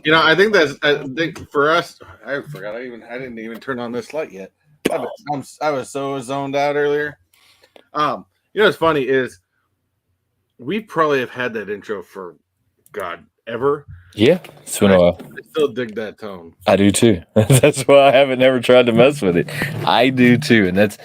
You know, I think for us, I forgot. I didn't even turn on this light yet. I was so zoned out earlier. You know what's funny is we probably have had that intro for God ever. Yeah, it's been a while. I still dig that tone. I do too. That's why I haven't never tried to mess with it. I do too, and that's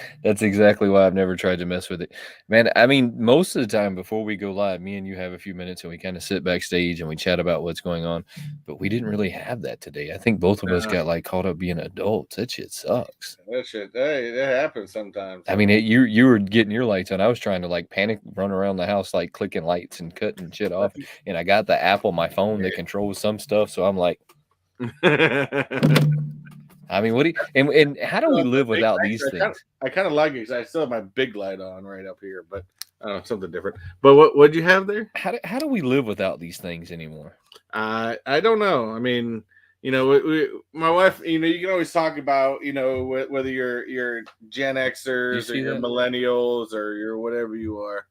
exactly why I've never tried to mess with it, man. I mean, most of the time before we go live, me and you have a few minutes and we kind of sit backstage and we chat about what's going on. But we didn't really have that today. I think both of us got like caught up being adults. That shit sucks. That shit, hey, that happens sometimes. I mean, you were getting your lights on. I was trying to like panic, run around the house like clicking lights and cutting shit off. And I got the app on my phone that controls some stuff, so I'm like. I mean, what do you, and how do we live without these things? I kind of like it because I still have my big light on right up here, but I don't know, something different. But what'd you have there? How do we live without these things anymore? I don't know. I mean, you know, my wife. You know, you can always talk about, you know, whether you're Gen Xers or you're millennials or you're whatever you are.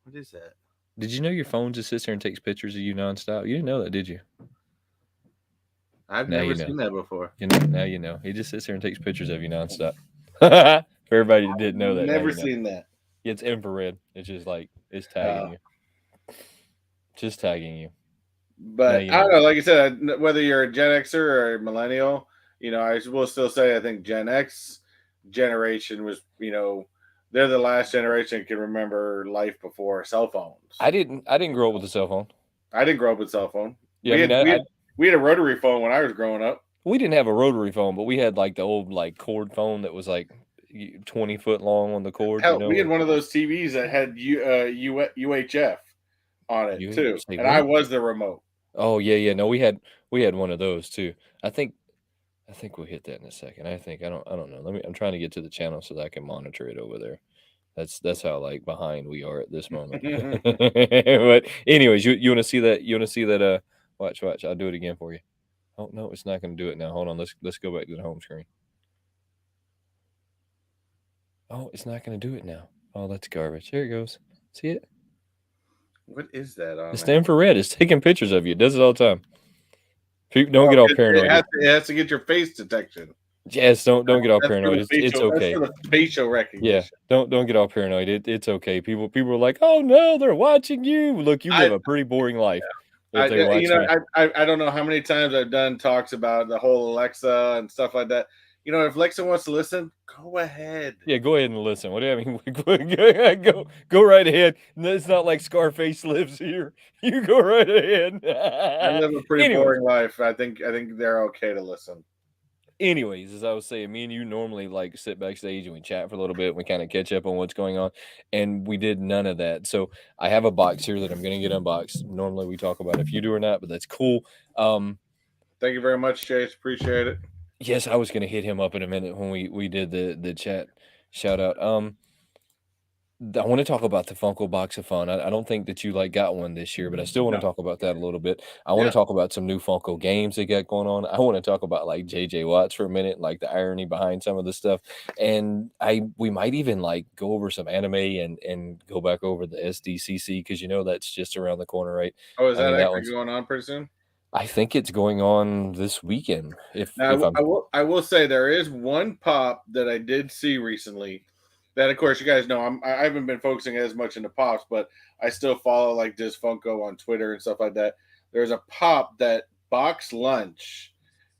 What is that? Did you know your phone just sits there and takes pictures of you nonstop? You didn't know that, did you? I've never seen that before. You know, now you know. He just sits there and takes pictures of you nonstop. For everybody that didn't know that. Never seen that. It's infrared. It's just like it's tagging you. Just tagging you. But I don't know. Like I said, whether you're a Gen Xer or a millennial, you know, I will still say I think Gen X generation was, you know, they're the last generation that can remember life before cell phones. I didn't grow up with a cell phone. I didn't grow up with a cell phone. Yeah, we had a rotary phone when I was growing up. We didn't have a rotary phone, but we had like the old like cord phone that was like 20 foot long on the cord. Hell, you know? We had one of those TVs that had UHF on it too, and I was the remote. Oh yeah. No, we had one of those too. I think we'll hit that in a second. I don't know. I'm trying to get to the channel so that I can monitor it over there. That's how like behind we are at this moment. But anyways, you want to see that? You want to see that? Watch. I'll do it again for you. Oh no, it's not going to do it now. Hold on. Let's go back to the home screen. Oh, it's not going to do it now. Oh, that's garbage. Here it goes. See it? What is that on? It's the infrared. It's taking pictures of you. It does it all the time. People don't get all paranoid. It has to get your face detection. Yes, don't get all paranoid. It's okay. That's for the facial recognition. Yeah, don't get all paranoid. It's okay. People are like, oh no, they're watching you. Look, you live a pretty boring life. I don't know how many times I've done talks about the whole Alexa and stuff like that. You know, if Alexa wants to listen, go ahead. Yeah, go ahead and listen. What do you mean? Go right ahead. It's not like Scarface lives here. You go right ahead. I live a pretty boring life. I think they're okay to listen. Anyways, as I was saying, me and you normally like sit backstage and we chat for a little bit. And we kind of catch up on what's going on, and we did none of that. So I have a box here that I'm going to get unboxed. Normally we talk about if you do or not, but that's cool. Thank you very much, Chase. Appreciate it. Yes, I was going to hit him up in a minute when we did the chat shout out. I want to talk about the Funko Box of Fun. I don't think that you like got one this year, but I still want to talk about that a little bit. I want to talk about some new Funko games they got going on. I want to talk about like JJ Watts for a minute, like the irony behind some of the stuff. And we might even like go over some anime and go back over the SDCC because you know that's just around the corner, right? Oh, is that actually going on pretty soon? I think it's going on this weekend. I will say there is one pop that I did see recently. That, of course, you guys know I haven't been focusing as much into pops, but I still follow like Just Funko on Twitter and stuff like that. There's a pop that Box Lunch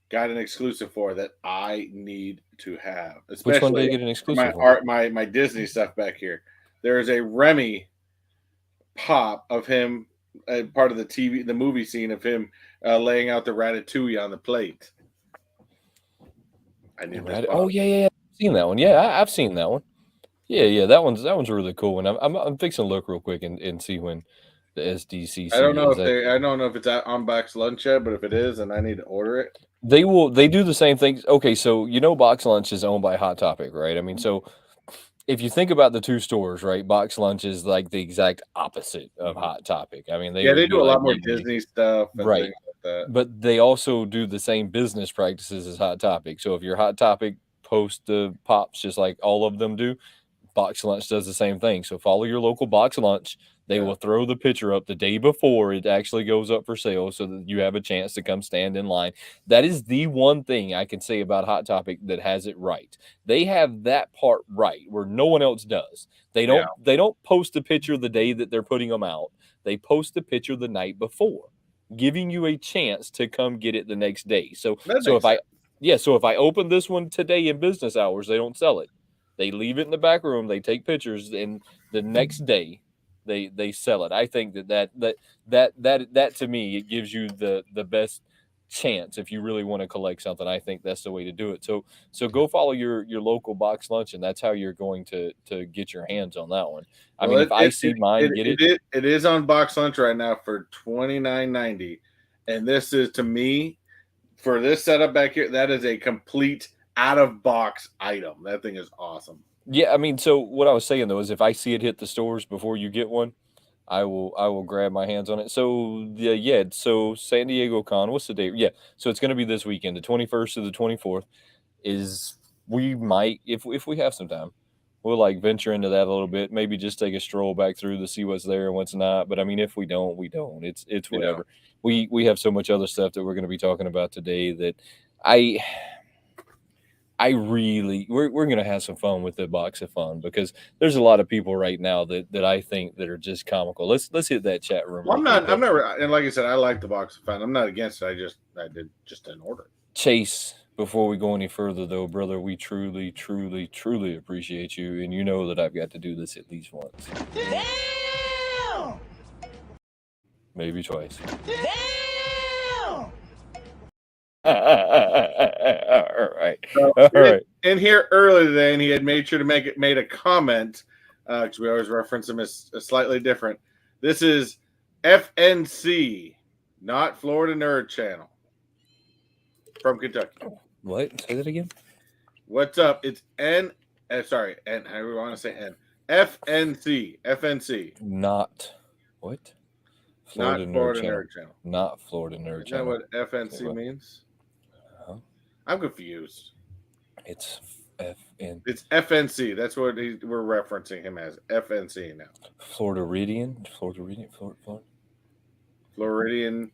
got an exclusive for that I need to have. Especially which one did you get an exclusive for? My Disney stuff back here. There is a Remy pop of him, part of the movie scene of him laying out the ratatouille on the plate. I need that. Oh yeah. I've seen that one. Yeah, I've seen that one. Yeah, that one's really cool. And I'm fixing to look real quick and see when the SDCC. I don't know if it's on Box Lunch yet, but if it is, then I need to order it. They do the same things. Okay, so you know Box Lunch is owned by Hot Topic, right? I mean, so if you think about the two stores, right, Box Lunch is like the exact opposite of Hot Topic. I mean, they do a lot more Disney stuff, right? Like that. But they also do the same business practices as Hot Topic. So if your Hot Topic post the pops just like all of them do, Box Lunch does the same thing. So follow your local Box Lunch. They will throw the picture up the day before it actually goes up for sale so that you have a chance to come stand in line. That is the one thing I can say about Hot Topic that has it right. They have that part right where no one else does. They don't post a picture the day that they're putting them out. They post the picture the night before, giving you a chance to come get it the next day. So if I open this one today in business hours, they don't sell it. They leave it in the back room, they take pictures, and the next day they sell it. I think that to me, it gives you the best chance if you really want to collect something. I think that's the way to do it. So go follow your local box lunch, and that's how you're going to get your hands on that one. I mean, if I see mine, get it. It is on box lunch right now for $29.90, and this is, to me, for this setup back here, that is a complete out of box item. That thing is awesome. Yeah, I mean, so what I was saying though is if I see it hit the stores before you get one, I will grab my hands on it. So yeah, so San Diego Con, what's the date? Yeah, so it's going to be this weekend, the 21st to the 24th. Is we might, if we have some time, we'll like venture into that a little bit. Maybe just take a stroll back through to see what's there and what's not. But I mean, if we don't, we don't. It's whatever. We have so much other stuff that we're going to be talking about today that I really, we're going to have some fun with the box of fun because there's a lot of people right now that I think that are just comical. Let's hit that chat room. Well, I'm not, and like I said, I like the box of fun. I'm not against it. I didn't order it. Chase, before we go any further though, brother, we truly, truly, truly appreciate you. And you know that I've got to do this at least once. Damn! Maybe twice. Damn! All right. All right. In here earlier today, and he had made sure to made a comment because we always reference him as slightly different. This is FNC, not Florida Nerd Channel, from Kentucky. What? Say that again. What's up? It's N. Sorry, N. How do we want to say N? FNC. FNC. Not what? Florida Nerd Channel. Not Florida Nerd Channel. Is that what FNC means? I'm confused. It's FN. It's FNC. That's what we're referencing him as. FNC now. Floridian. Floridian.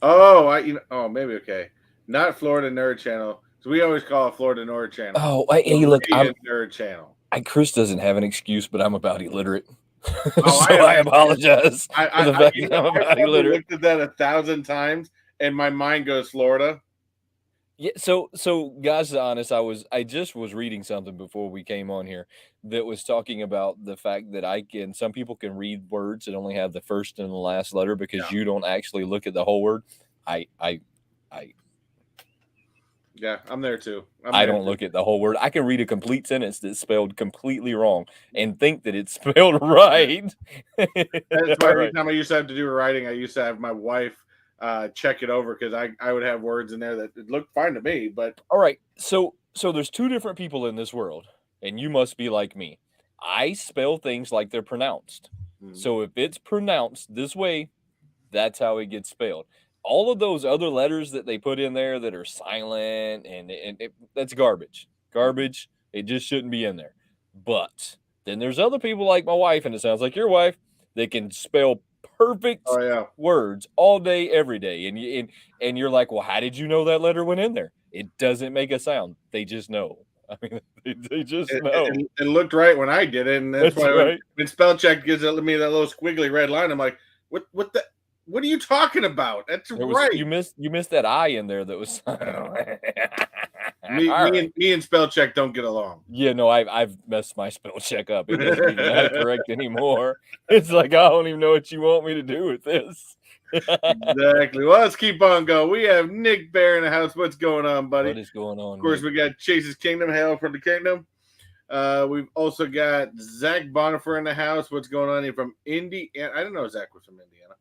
Oh, maybe okay. Not Florida Nerd Channel. So we always call it Florida Nerd Channel. Oh, hey, look, I'm Nerd Channel. Chris doesn't have an excuse, but I'm about illiterate. I apologize. I looked at that 1,000 times, and my mind goes Florida. Yeah, so guys, to be honest, I just was reading something before we came on here that was talking about the fact that some people can read words that only have the first and the last letter because you don't actually look at the whole word. Yeah, I'm there too. I don't look at the whole word. I can read a complete sentence that's spelled completely wrong and think that it's spelled right. That's why every time I used to have to do writing, I used to have my wife check it over because I would have words in there that looked fine to me. But all right, so there's two different people in this world, and you must be like me. I spell things like they're pronounced. Mm-hmm. So if it's pronounced this way, that's how it gets spelled. All of those other letters that they put in there that are silent and that's garbage. Garbage. It just shouldn't be in there. But then there's other people like my wife, and it sounds like your wife, that can spell perfect words all day, every day. And you're like, well, how did you know that letter went in there? It doesn't make a sound. They just know. I mean, they just know. It looked right when I did it, and that's why when spell check gives me that little squiggly red line, I'm like, what are you talking about? That's right. You missed that I in there that was me and spell check don't get along. Yeah, no, I've messed my spell check up. It doesn't even have correct anymore. It's like I don't even know what you want me to do with this. Exactly. Well, let's keep on going. We have Nick Bear in the house. What's going on, buddy? What is going on? Of course, we got Chase's Kingdom, Hail from the Kingdom. We've also got Zach Bonifer in the house. What's going on here from Indiana? I didn't know Zach was from Indiana.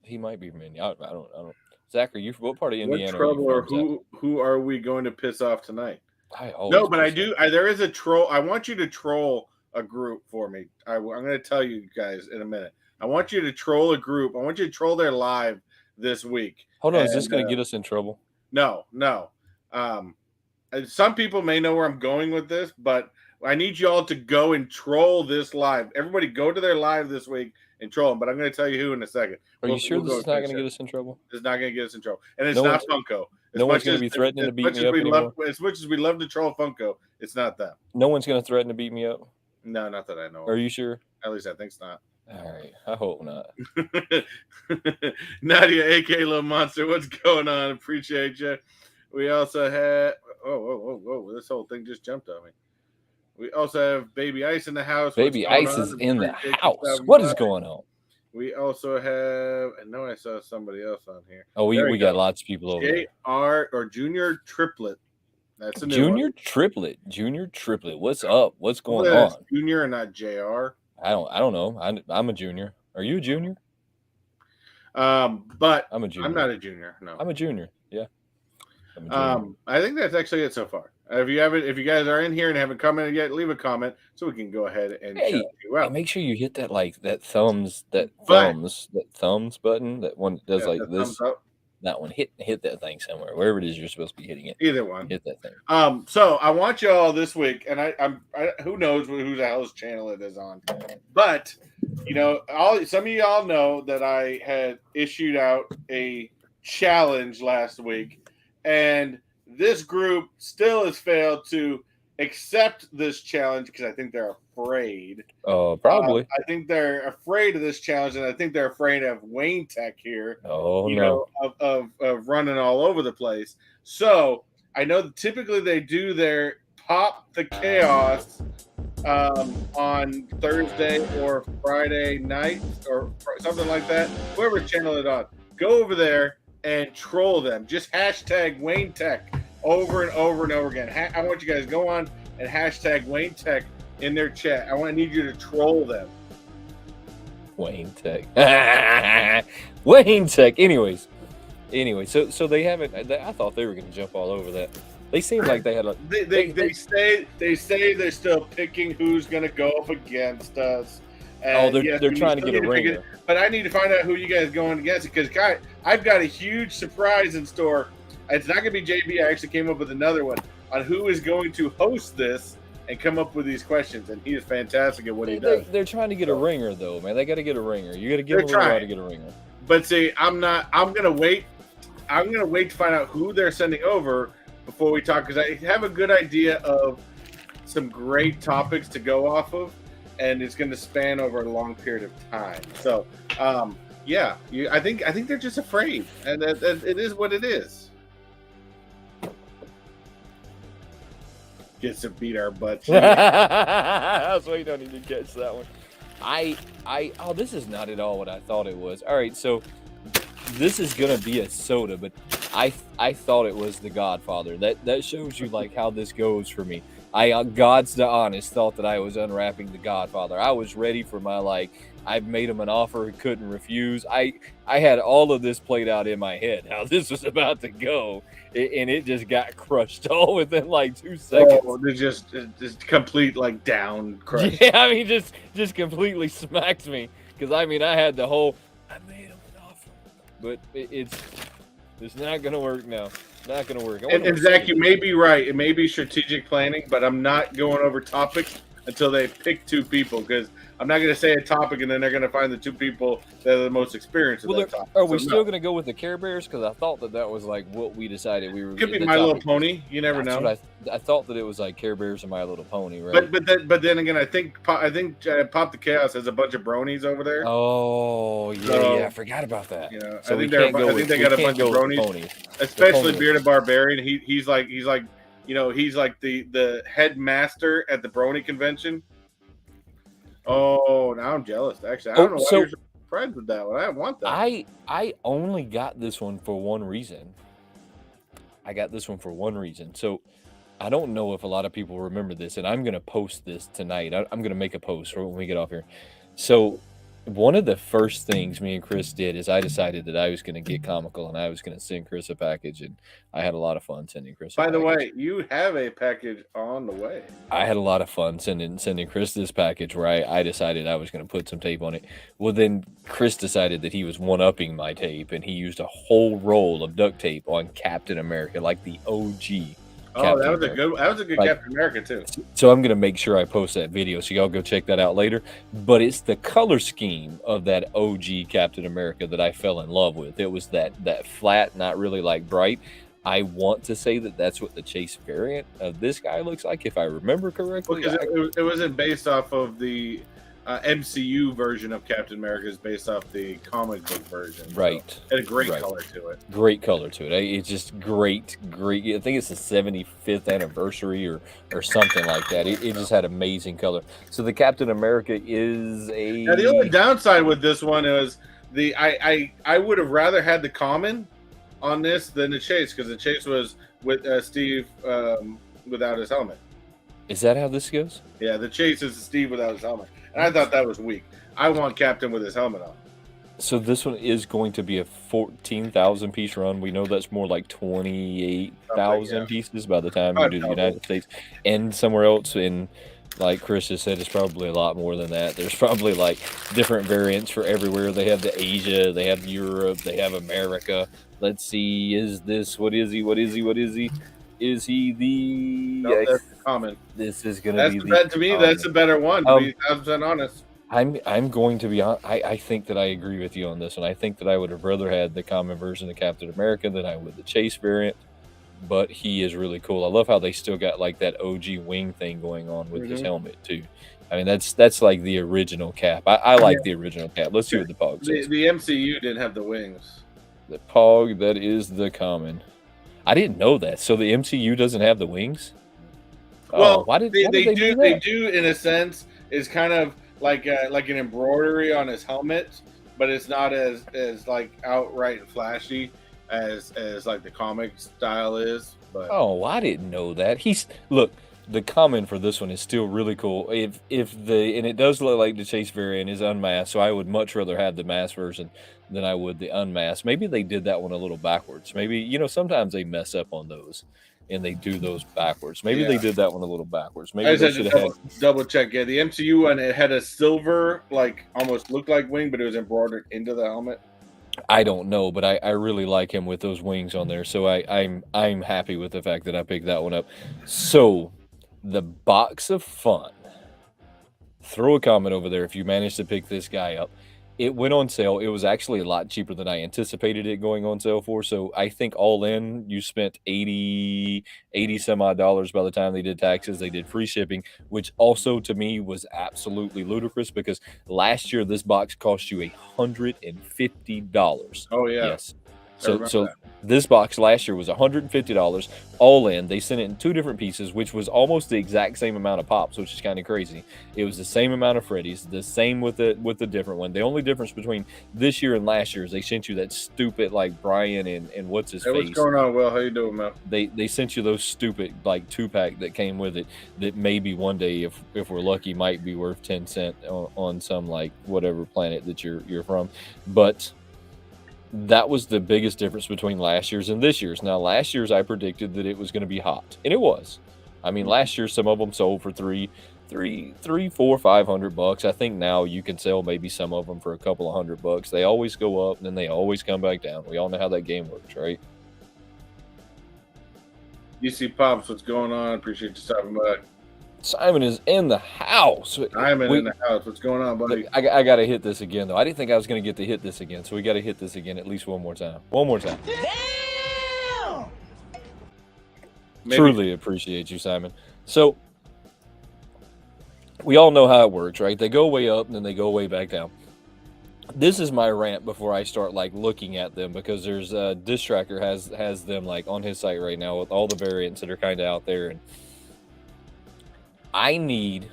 He might be from Indiana. I don't. Zach, are you from what part of Indiana? What trouble or who are we going to piss off tonight? There is a troll. I want you to troll a group for me. I'm going to tell you guys in a minute. I want you to troll a group. I want you to troll their live this week. Hold on, is this going to get us in trouble? No. Some people may know where I'm going with this, but I need you all to go and troll this live. Everybody go to their live this week and troll them. But I'm going to tell you who in a second. Are you sure this is not going to get us in trouble? It's not going to get us in trouble, and it's No not one's- Funko. No one's going to be threatening to beat me up anymore. As much as we love to troll Funko, it's not them. No one's going to threaten to beat me up. No, not that I know. Are you sure? At least I think it's not. All right, I hope not. Nadia, aka Little Monster, what's going on? Appreciate you. We also had whoa! This whole thing just jumped on me. We also have Baby Ice in the house. Baby Ice is in the house. What is going on? We also have, I know I saw somebody else on here. Oh, we got lots of people over there. JR or Junior Triplet. That's a new Junior one. Triplet. What's up? What's going on? Junior and not JR. I don't know. I'm a junior. Are you a junior? But I'm a junior. I'm not a junior. No, I'm a junior. Yeah. I'm a junior. I think that's actually it so far. If you guys are in here and haven't commented yet, leave a comment so we can go ahead and shout you out. Hey, make sure you hit that thumbs button. That one does this. That one hit that thing somewhere, wherever it is you're supposed to be hitting it. Either one. Hit that thing. So I want you all this week, and I who knows who the hell's channel it is on, but some of y'all know that I had issued out a challenge last week, and this group still has failed to accept this challenge because I think they're afraid. Oh, probably. I think they're afraid of this challenge, and I think they're afraid of WayneTech here. Oh, no. Of running all over the place. So I know that typically they do their Pop the Chaos on Thursday or Friday night or something like that. Whoever's channel it on, go over there and troll them. Just hashtag WayneTech over and over and over again. I want you guys to go on and hashtag WayneTech in their chat. I need you to troll them. WayneTech. WayneTech. Anyway, so they haven't. I thought they were going to jump all over that. They seem like they had a. They say they're still picking who's going to go up against us. And they're trying to get a ringer. But I need to find out who you guys are going against, because I've got a huge surprise in store. It's not going to be JB. I actually came up with another one on who is going to host this and come up with these questions, and he is fantastic at what he does. They're trying to get a ringer, though, man. They got to get a ringer. You got to give them a while to get a ringer. But see, I'm gonna wait. I'm gonna wait to find out who they're sending over before we talk, because I have a good idea of some great topics to go off of, and it's going to span over a long period of time. So, I think they're just afraid, and that it is what it is. Gets to beat our butts. That's why you don't need to catch that one. This is not at all what I thought it was. All right, so this is gonna be a soda, but I thought it was the Godfather. That shows you like how this goes for me. God's the honest thought that I was unwrapping the Godfather. I was ready for my I've made him an offer he couldn't refuse. I had all of this played out in my head, how this was about to go, and it just got crushed all within 2 seconds. Oh, they just complete down crush. Yeah, I mean just completely smacked me, because I had the whole I made him an offer, but it's not gonna work now. Not gonna work. And Zach, you may be right. It may be strategic planning, but I'm not going over topics until they pick 2 people, because I'm not going to say a topic and then they're going to find the 2 people that are the most experienced with that topic. Are we still going to go with the Care Bears? Because I thought that was what we decided we were. Could be My Little Pony. You never know. What I thought that it was Care Bears and My Little Pony, right? But then again, I think Pop the Chaos has a bunch of bronies over there. Oh yeah, I forgot about that. So I think they got a bunch of bronies, especially Bearded Barbarian. He's like the headmaster at the brony convention. Oh, now I'm jealous. Actually, I don't know why you're surprised with that one. I want that. I only got this one for one reason. So I don't know if a lot of people remember this, and I'm going to post this tonight. I'm going to make a post when we get off here. So one of the first things me and Chris did is I decided that I was going to get comical, and I was going to send Chris a package, and I had a lot of fun sending Chris a package. By the way, you have a package on the way. I had a lot of fun sending Chris this package where I decided I was going to put some tape on it. Well, then Chris decided that he was one-upping my tape, and he used a whole roll of duct tape on Captain America, like the OG. Oh, Captain that was a America. good. That was a good Like, Captain America too. so I'm gonna make sure I post that video, so y'all go check that out later. But it's the color scheme of that OG Captain America that I fell in love with. It was that flat, not really like bright. I want to say that that's what the Chase variant of this guy looks like, if I remember correctly. Because it wasn't based off of the MCU version of Captain America. It's based off the comic book version. Right. So it had a great Right. color to it. Great color to it. It's just great. I think it's the 75th anniversary or something like that. It just had amazing color. So the Captain America is a. Now, the only downside with this one is I would have rather had the common on this than the Chase, because the Chase was with Steve without his helmet. Is that how this goes? Yeah, the Chase is Steve without his helmet, and I thought that was weak. I want Captain with his helmet on. So this one is going to be a 14,000 piece run. We know that's more like 28,000 pieces by the time you do the United States and somewhere else. And like Chris just said, it's probably a lot more than that. There's probably like different variants for everywhere. They have the Asia, they have Europe, they have America. Let's see, is this, what is he? Is he the... No, that's common. This is going to be to me, that's a better one, to be 100% honest. I'm going to be honest. I think that I agree with you on this one. I think that I would have rather had the common version of Captain America than I would the Chase variant, but he is really cool. I love how they still got like that OG wing thing going on with his helmet too. I mean, that's like the original Cap. I like the original Cap. Let's see what the Pog says. The MCU didn't have the wings. The Pog, that is the common. I didn't know that. So the MCU doesn't have the wings? Well, why did they do that? They do, in a sense, is kind of like an embroidery on his helmet, but it's not as like outright flashy as like the comic style is. But I didn't know that. Look, the common for this one is still really cool. And it does look like the Chase variant is unmasked, so I would much rather have the masked version than I would the unmasked. Maybe they did that one a little backwards. Maybe, sometimes they mess up on those and they do those backwards. Maybe they did that one a little backwards. Maybe they should have double check. Yeah, the MCU one, it had a silver, like almost looked like wing, but it was embroidered into the helmet. I don't know, but I really like him with those wings on there. So I'm happy with the fact that I picked that one up. So the box of fun. Throw a comment over there if you managed to pick this guy up. It went on sale. It was actually a lot cheaper than I anticipated it going on sale for. So I think all in, you spent 80 some odd dollars by the time they did taxes. They did free shipping, which also to me was absolutely ludicrous because last year this box cost you $150. Oh yeah. Yes. So this box last year was $150 all in. They sent it in 2 different pieces, which was almost the exact same amount of pops, which is kind of crazy. It was the same amount of Freddies, the same with the different one. The only difference between this year and last year is they sent you that stupid like Brian and what's his face. What's going on, Will? How you doing, man? They sent you those stupid like 2-pack that came with it that maybe one day if we're lucky might be worth 10 cents on some like whatever planet that you're from, but that was the biggest difference between last year's and this year's. Now, last year's I predicted that it was going to be hot, and it was. I mean, last year some of them sold for $300, $400, $500. I think now you can sell maybe some of them for a couple of $100. They always go up, and then they always come back down. We all know how that game works, right? DC Pops, what's going on? Appreciate you stopping by. Simon is in the house. Simon in the house. What's going on, buddy? I got to hit this again, though. I didn't think I was going to get to hit this again, so we got to hit this again at least one more time. One more time. Damn! Truly appreciate you, Simon. So, we all know how it works, right? They go way up, and then they go way back down. This is my rant before I start, like, looking at them, because there's Dish Tracker has them, like, on his site right now with all the variants that are kind of out there, and I need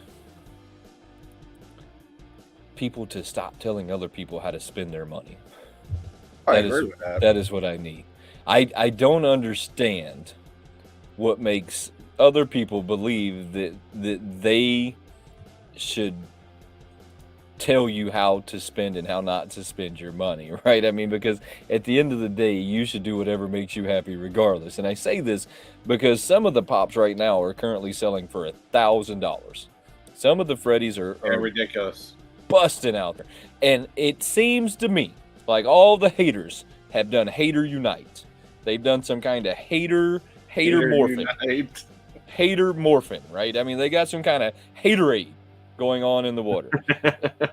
people to stop telling other people how to spend their mony. That is what I need. I don't understand what makes other people believe that they should tell you how to spend and how not to spend your money, right? I mean, because at the end of the day, you should do whatever makes you happy regardless. And I say this because some of the pops right now are currently selling for $1,000. Some of the Freddies are ridiculous, busting out there. And it seems to me like all the haters have done Hater Unite. They've done some kind of hater Hater morphin. Unite. Hater morphin, right? I mean, they got some kind of haterade going on in the water.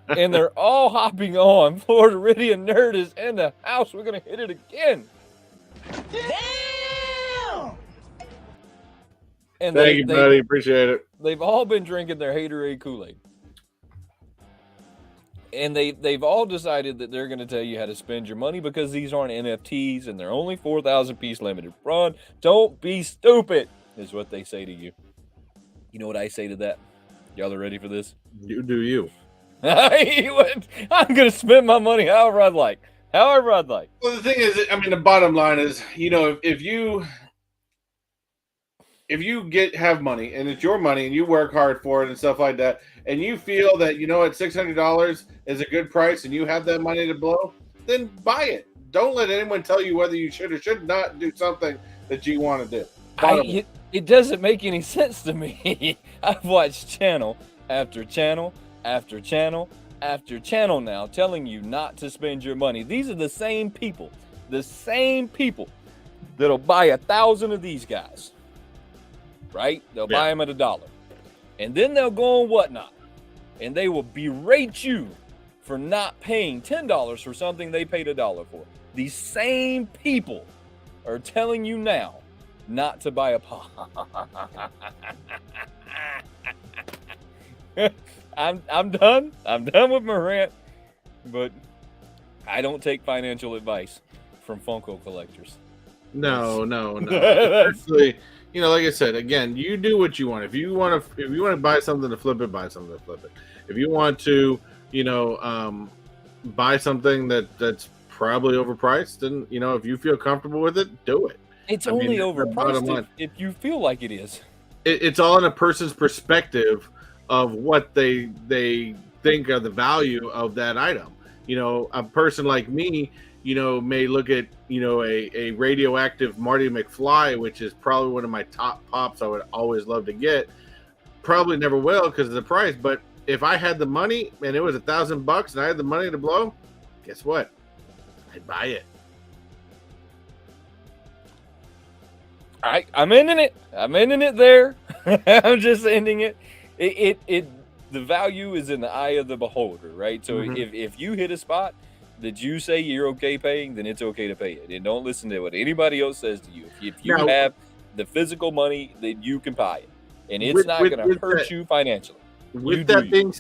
And they're all hopping on. Floridian Nerd is in the house. We're going to hit it again. Damn! And Thank you, buddy. Appreciate it. They've all been drinking their haterade Kool-Aid. And they've all decided that they're going to tell you how to spend your money because these aren't NFTs and they're only 4,000 piece limited run. Don't be stupid, is what they say to you. You know what I say to that? Y'all are ready for this? You do you. I'm going to spend my money however I'd like. However I'd like. Well, the thing is, I mean, the bottom line is, you know, if you have money and it's your money and you work hard for it and stuff like that, and you feel that, you know what, $600 is a good price and you have that money to blow, then buy it. Don't let anyone tell you whether you should or should not do something that you want to do. It doesn't make any sense to me. I've watched channel after channel after channel after channel now telling you not to spend your money. These are the same people that'll buy 1,000 of these guys, right? They'll buy them at $1, and then they'll go on Whatnot, and they will berate you for not paying $10 for something they paid $1 for. These same people are telling you now not to buy a pop. I'm done. I'm done with my rant, but I don't take financial advice from Funko collectors. No. Actually, you know, like I said, again, you do what you want. If you want to buy something to flip it, buy something to flip it. If you want to, you know, buy something that's probably overpriced, then, you know, if you feel comfortable with it, do it. It's only overpriced if you feel like it is. It's all in a person's perspective of what they think of the value of that item. You know, a person like me, you know, may look at, you know, a radioactive Marty McFly, which is probably one of my top pops I would always love to get. Probably never will because of the price. But if I had the money and it was $1,000 and I had the money to blow, guess what? I'd buy it. I'm ending it. I'm ending it there. I'm just ending it. The value is in the eye of the beholder, right? So if you hit a spot that you say you're okay paying, then it's okay to pay it. And don't listen to what anybody else says to you. If you have the physical money, then you can buy it. And it's not going to hurt you financially. With that being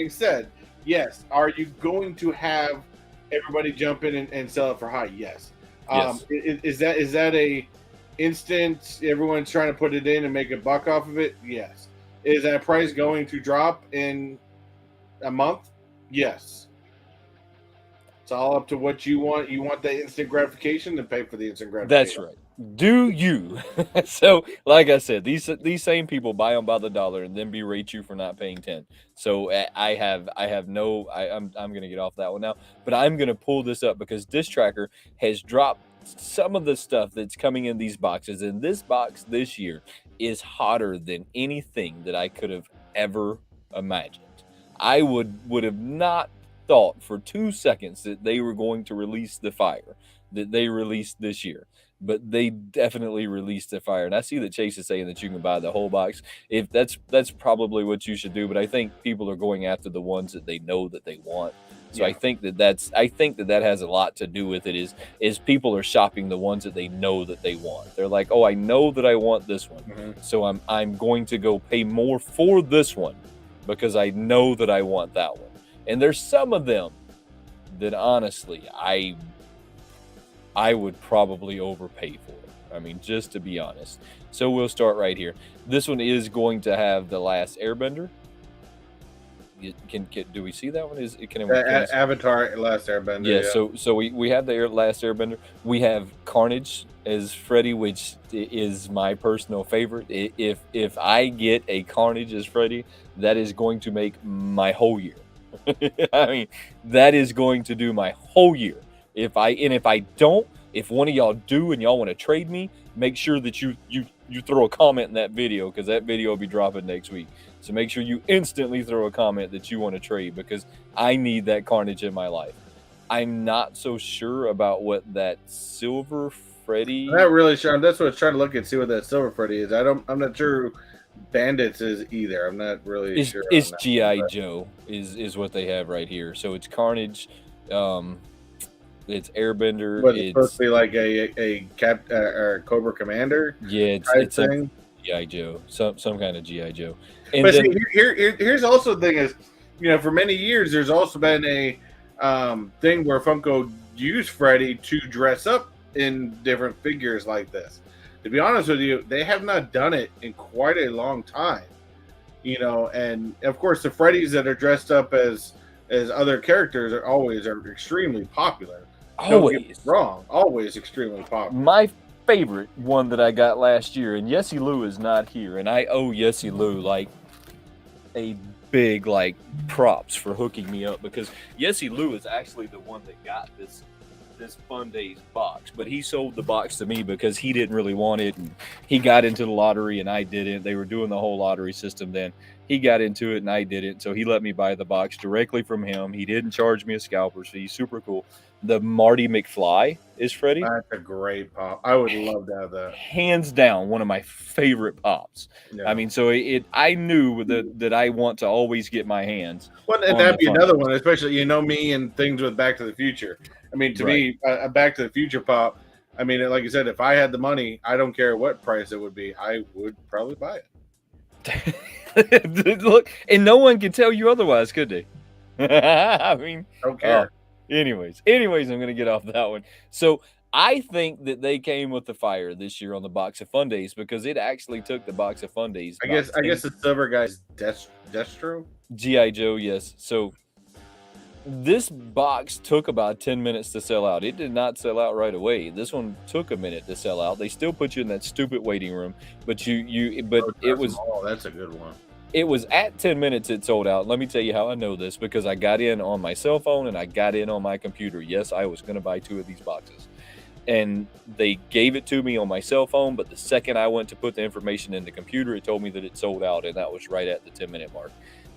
said, yes. Are you going to have everybody jump in and sell it for high? Yes. Is that a instant everyone's trying to put it in and make a buck off of it? Yes. Is that price going to drop in a month? Yes. It's all up to what you want. You want the instant gratification, then pay for the instant gratification. That's right. Do you? So, like I said, these same people buy them by the dollar and then berate you for not paying 10. So I'm going to get off that one now, but I'm going to pull this up because Dish Tracker has dropped some of the stuff that's coming in these boxes, and this box this year is hotter than anything that I could have ever imagined. I would have not thought for 2 seconds that they were going to release the fire that they released this year, but they definitely released the fire. And I see that Chase is saying that you can buy the whole box. If that's probably what you should do, but I think people are going after the ones that they know that they want. So I think that has a lot to do with it is people are shopping the ones that they know that they want. They're like, oh, I know that I want this one. So I'm going to go pay more for this one because I know that I want that one. And there's some of them that honestly I would probably overpay for. I mean, just to be honest. So we'll start right here. This one is going to have The Last Airbender. Do we see that one? Avatar Last Airbender? Yeah. So we have the Last Airbender. We have Carnage as Freddy, which is my personal favorite. If I get a Carnage as Freddy, that is going to make my whole year. I mean, that is going to do my whole year. If I don't, if one of y'all do and y'all want to trade me, make sure that you throw a comment in that video because that video will be dropping next week. So make sure you instantly throw a comment that you want to trade because I need that Carnage in my life. I'm not so sure about what that Silver Freddy. I'm not really sure. That's what I was trying to look and see what that Silver Freddy is. I'm not sure who Bandits is either. I'm not really sure on It's that GI one, Joe is what they have right here. So it's Carnage, it's Airbender. but it's supposed It's to be like a cap or Cobra Commander yeah, type it's some thing. GI Joe, some kind of GI Joe. And But then see, here's also the thing is, for many years there's also been a thing where Funko used Freddy to dress up in different figures like this. To be honest with you, they have not done it in quite a long time. And of course the Freddys that are dressed up as other characters are extremely popular. Don't get me always wrong, always extremely popular. my favorite one that I got last year, and Yessie Lou is not here, and I owe Yessie Lou like a big like props for hooking me up, because Yessie Lou is actually the one that got this Fun Days box, but he sold the box to me because he didn't really want it, and he got into the lottery and I didn't. They were doing the whole lottery system then. He got into it and I didn't, so he let me buy the box directly from him. He didn't charge me a scalper's fee. Super cool. The Marty McFly is Freddy. That's a great pop. I would love to have that. Hands down, one of my favorite pops. Yeah. I mean, so I knew that I want to always get my hands. Well, and on that'd the be Fun another Days. one, especially me and things with Back to the Future. I mean, to me, a Back to the Future pop. I mean, like I said, if I had the money, I don't care what price it would be, I would probably buy it. Look, and no one can tell you otherwise, could they? I mean, Don't care. anyways, I'm gonna get off that one. So I think that they came with the fire this year on the Box of Fun Days, because it actually took the Box of Fun Days. I guess the silver guy's Destro. GI Joe, yes. So this box took about 10 minutes to sell out. It did not sell out right away. This one took a minute to sell out. They still put you in that stupid waiting room, but it was that's a good one. It was at 10 minutes it sold out. Let me tell you how I know this, because I got in on my cell phone and I got in on my computer. Yes, I was going to buy 2 of these boxes. And they gave it to me on my cell phone, but the second I went to put the information in the computer, it told me that it sold out, and that was right at the 10-minute mark.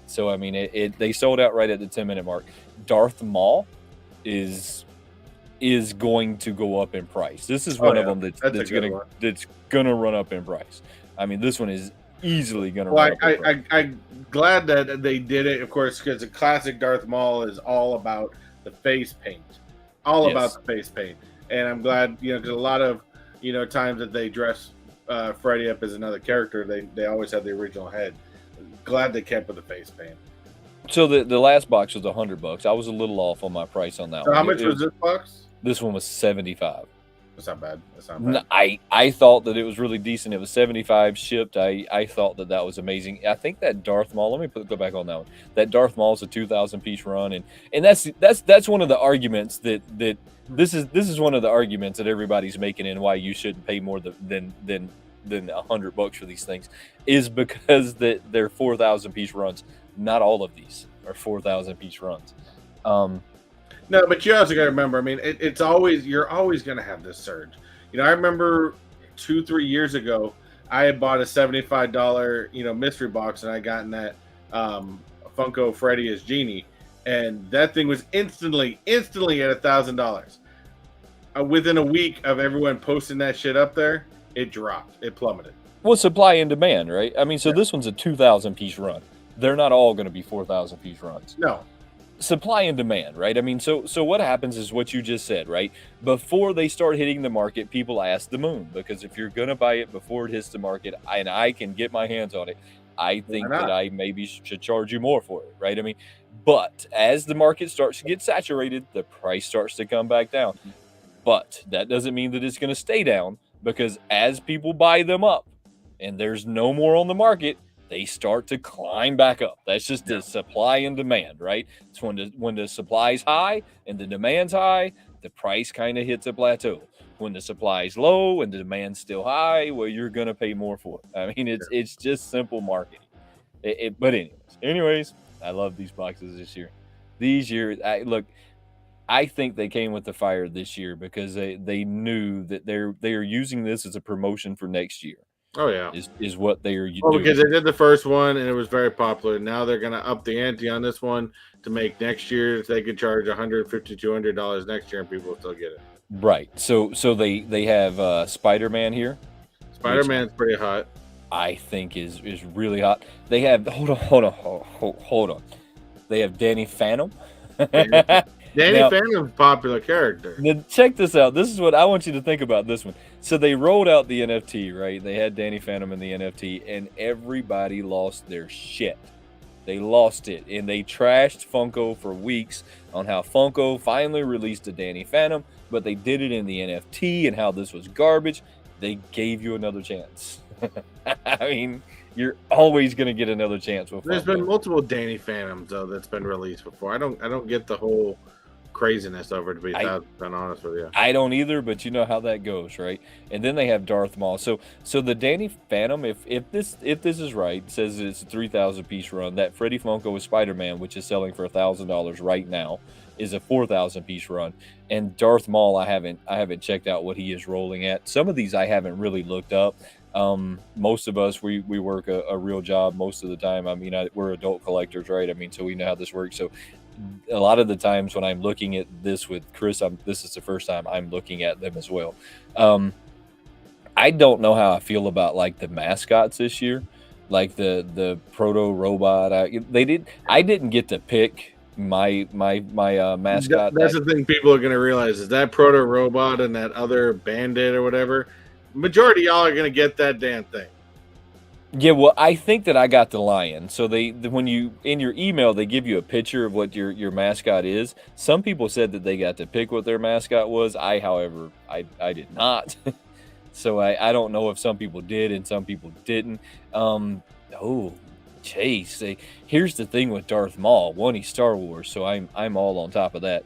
So, I mean, they sold out right at the 10-minute mark. Darth Maul is going to go up in price. This is one of them that's gonna run up in price. I mean, this one is easily gonna run up in price. I'm glad that they did it, of course, because the classic Darth Maul is all about the face paint. About the face paint. And I'm glad, because a lot of, times that they dress Freddy up as another character, they always have the original head. Glad they kept with the face paint. So the last box was $100. I was a little off on my price on that one. How much was this box? This one was $75. That's not bad. I thought that it was really decent. It was $75 shipped. I thought that was amazing. I think that Darth Maul. Let me go back on that one. That Darth Maul is a 2,000 piece run, and that's one of the arguments that this is one of the arguments that everybody's making, and why you shouldn't pay more than $100 for these things, is because that they're 4,000 piece runs. Not all of these are 4,000 piece runs. No, but you also got to remember, I mean, you're always going to have this surge. I remember 2-3 years ago, I had bought a $75, mystery box, and I got in that Funko Freddy as Genie, and that thing was instantly at $1,000. Within a week of everyone posting that shit up there, it dropped. It plummeted. Well, supply and demand, right? I mean, so this one's a 2,000 piece run. They're not all going to be 4,000 piece runs. No. Supply and demand, right? I mean, so what happens is what you just said, right? Before they start hitting the market, people ask the moon, because if you're going to buy it before it hits the market and I can get my hands on it, I think that I maybe should charge you more for it, right? I mean, but as the market starts to get saturated, the price starts to come back down. But that doesn't mean that it's going to stay down, because as people buy them up and there's no more on the market, they start to climb back up. That's just the supply and demand, right? It's when the supply's high and the demand's high, the price kind of hits a plateau. When the supply's low and the demand's still high, well, you're gonna pay more for it. I mean, it's just simple marketing. But anyways, I love these boxes this year. These years, I think they came with the fire this year, because they knew that they are using this as a promotion for next year. Oh yeah. is what they are Well, doing. because they did the first one and it was very popular. Now they're gonna up the ante on this one to make next year they could charge $150-$200 next year and people will still get it. Right. So they have Spider-Man here, which Spider-Man's pretty hot. I think is really hot. They have hold on. They have Danny Phantom. Danny Now- Phantom's a popular character. Now, check this out. This is what I want you to think about this one. So they rolled out the NFT, right? They had Danny Phantom in the NFT, and everybody lost their shit. They lost it, and they trashed Funko for weeks on how Funko finally released a Danny Phantom, but they did it in the NFT and how this was garbage. They gave you another chance. I mean, you're always going to get another chance with There's Funko. been multiple Danny Phantoms though that's been released before. I don't get the whole craziness over it, to be 1,000% honest with you. I don't either, but you know how that goes, right? And then they have Darth Maul. So the Danny Phantom, if this is right, says it's a 3,000 piece run. That Freddy Funko with Spider-Man, which is selling for $1,000 right now, is a 4,000 piece run. And Darth Maul, I haven't checked out what he is rolling at. Some of these I haven't really looked up. Most of us we work a real job most of the time. I mean, we're adult collectors, right? I mean, so we know how this works. So a lot of the times when I'm looking at this with Chris, this is the first time I'm looking at them as well. I don't know how I feel about like the mascots this year, like the proto robot. I didn't get to pick my mascot. That's the thing people are going to realize is that proto robot and that other bandit or whatever. Majority of y'all are going to get that damn thing. Yeah, well, I think that I got the lion. So when you in your email they give you a picture of what your mascot is. Some people said that they got to pick what their mascot was. However, I did not. So I don't know if some people did and some people didn't. Chase. Here's the thing with Darth Maul. One, he's Star Wars, so I'm all on top of that.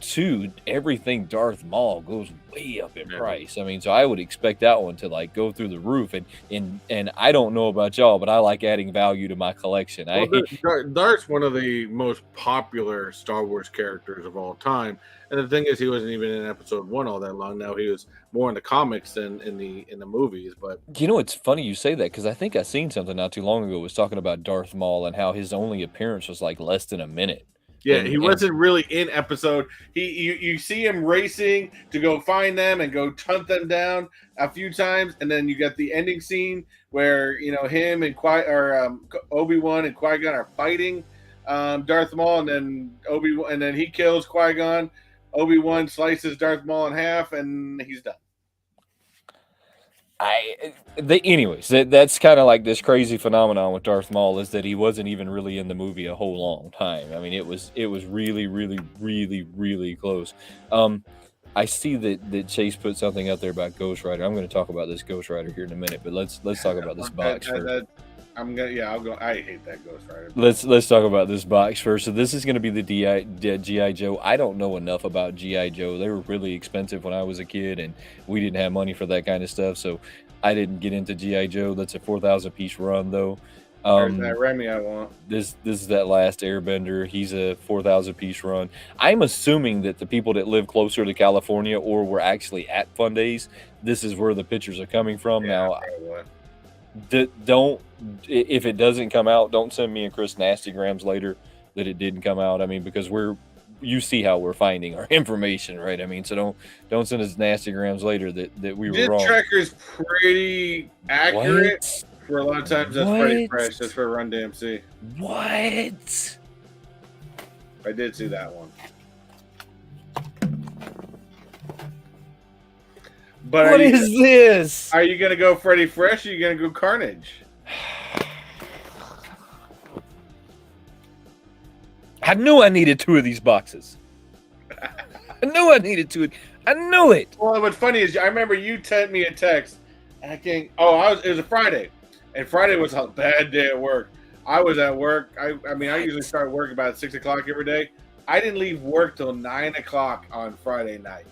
Two, everything Darth Maul goes way up in price. I mean, so I would expect that one to like go through the roof. And I don't know about y'all, but I like adding value to my collection. Well, Darth's one of the most popular Star Wars characters of all time. And the thing is, he wasn't even in Episode 1 all that long. Now he was more in the comics than in the movies. But you know, it's funny you say that because I think I seen something not too long ago was talking about Darth Maul and how his only appearance was like less than a minute. yeah, he wasn't really in episode. You see him racing to go find them and go hunt them down a few times, and then you got the ending scene where him and Obi-Wan and Qui-Gon are fighting Darth Maul, and then he kills Qui-Gon. Obi-Wan slices Darth Maul in half, and he's done. Anyways, that's kind of like this crazy phenomenon with Darth Maul is that he wasn't even really in the movie a whole long time. I mean, it was really, really, really, really close. I see that Chase put something out there about Ghost Rider. I'm going to talk about this Ghost Rider here in a minute, but let's talk about this box first. I'll go. I hate that Ghost Rider. Let's talk about this box first. So this is going to be the G.I. Joe. I don't know enough about G.I. Joe. They were really expensive when I was a kid, and we didn't have money for that kind of stuff, so I didn't get into G.I. Joe. That's a 4,000 piece run though. There's that Remy I want. This is that last Airbender. He's a 4,000 piece run. I'm assuming that the people that live closer to California or were actually at Fun Days, this is where the pictures are coming from. Yeah, now, don't, if it doesn't come out, don't send me and Chris nasty grams later that it didn't come out. I mean, because you see how we're finding our information, right? I mean, so don't send us nasty grams later that we were wrong. Tracker's pretty accurate. What? For a lot of times, that's pretty fresh. That's for Run DMC. What? I did see that one. But what is this? Are you gonna go Freddy Fresh? Or are you gonna go Carnage? I knew I needed 2 of these boxes. I knew I needed 2. I knew it. Well, what's funny is I remember you sent me a text. It was a Friday, and Friday was a bad day at work. I was at work. I usually start work about 6 o'clock every day. I didn't leave work till 9 o'clock on Friday night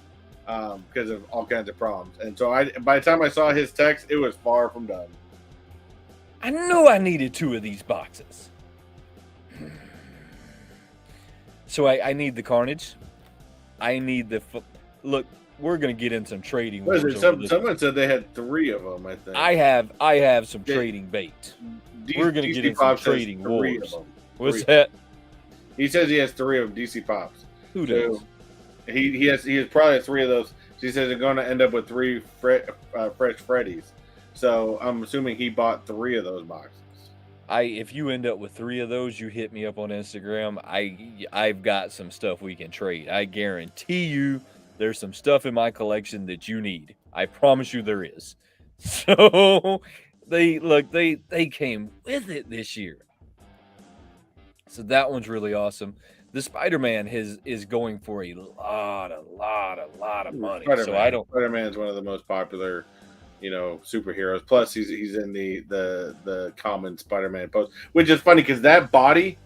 because of all kinds of problems. And so by the time I saw his text, it was far from done. I knew I needed 2 of these boxes. So I need the Carnage. I need the look, we're gonna get in some trading What is wars it? over this. Someone said they had 3 of them. I think I have some Yeah. trading bait. We're gonna get in DC some Pop says trading 3 of wars. them. What's 3. that? He says he has 3 of them, DC Pops. Who does? So he has probably 3 of those. She says they're going to end up with 3 fresh Freddies. So I'm assuming he bought 3 of those boxes. If you end up with 3 of those, you hit me up on Instagram. I've got some stuff we can trade. I guarantee you there's some stuff in my collection that you need. I promise you there is. So they came with it this year. So that one's really awesome. The Spider-Man is going for a lot of money. So I don't. Spider-Man is one of the most popular, superheroes. Plus, he's in the common Spider-Man post, which is funny because that body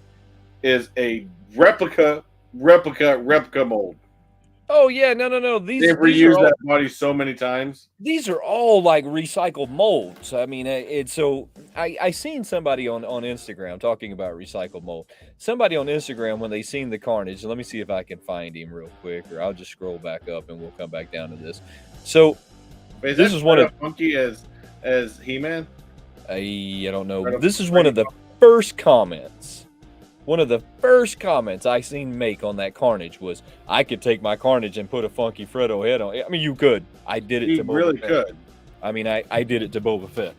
is a replica mold. Oh yeah, no. They've These reused are all, that body so many times. these are all like recycled molds. I mean, it's so I seen somebody on Instagram talking about recycled mold. Somebody on Instagram when they seen the carnage. Let me see if I can find him real quick, or I'll just scroll back up and we'll come back down to this. So this is one of funky as He-Man. I don't know. This is one of the first comments. One of the first comments I seen make on that Carnage was, I could take my Carnage and put a funky Freddo head on it. I mean, you could. I did it to Boba really Fett. could. I mean, I did it to Boba Fett.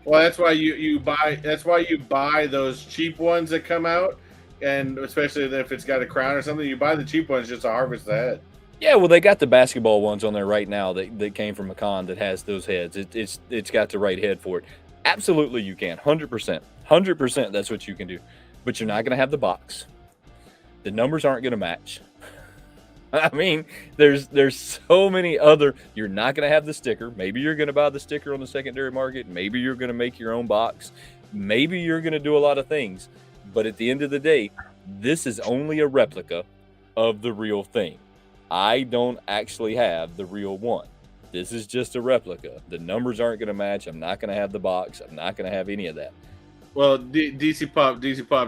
Well, that's why you buy. That's why you buy those cheap ones that come out, and especially if it's got a crown or something, you buy the cheap ones just to harvest the head. Yeah, well, they got the basketball ones on there right now that came from a con that has those heads. It's got the right head for it. Absolutely, you can. 100%. 100%. That's what you can do. But you're not going to have the box. The numbers aren't going to match. I mean, there's so many other. You're not going to have the sticker. Maybe you're going to buy the sticker on the secondary market. Maybe you're going to make your own box. Maybe you're going to do a lot of things. But at the end of the day, this is only a replica of the real thing. I don't actually have the real one. This is just a replica. The numbers aren't going to match. I'm not going to have the box. I'm not going to have any of that. Well, DC Pop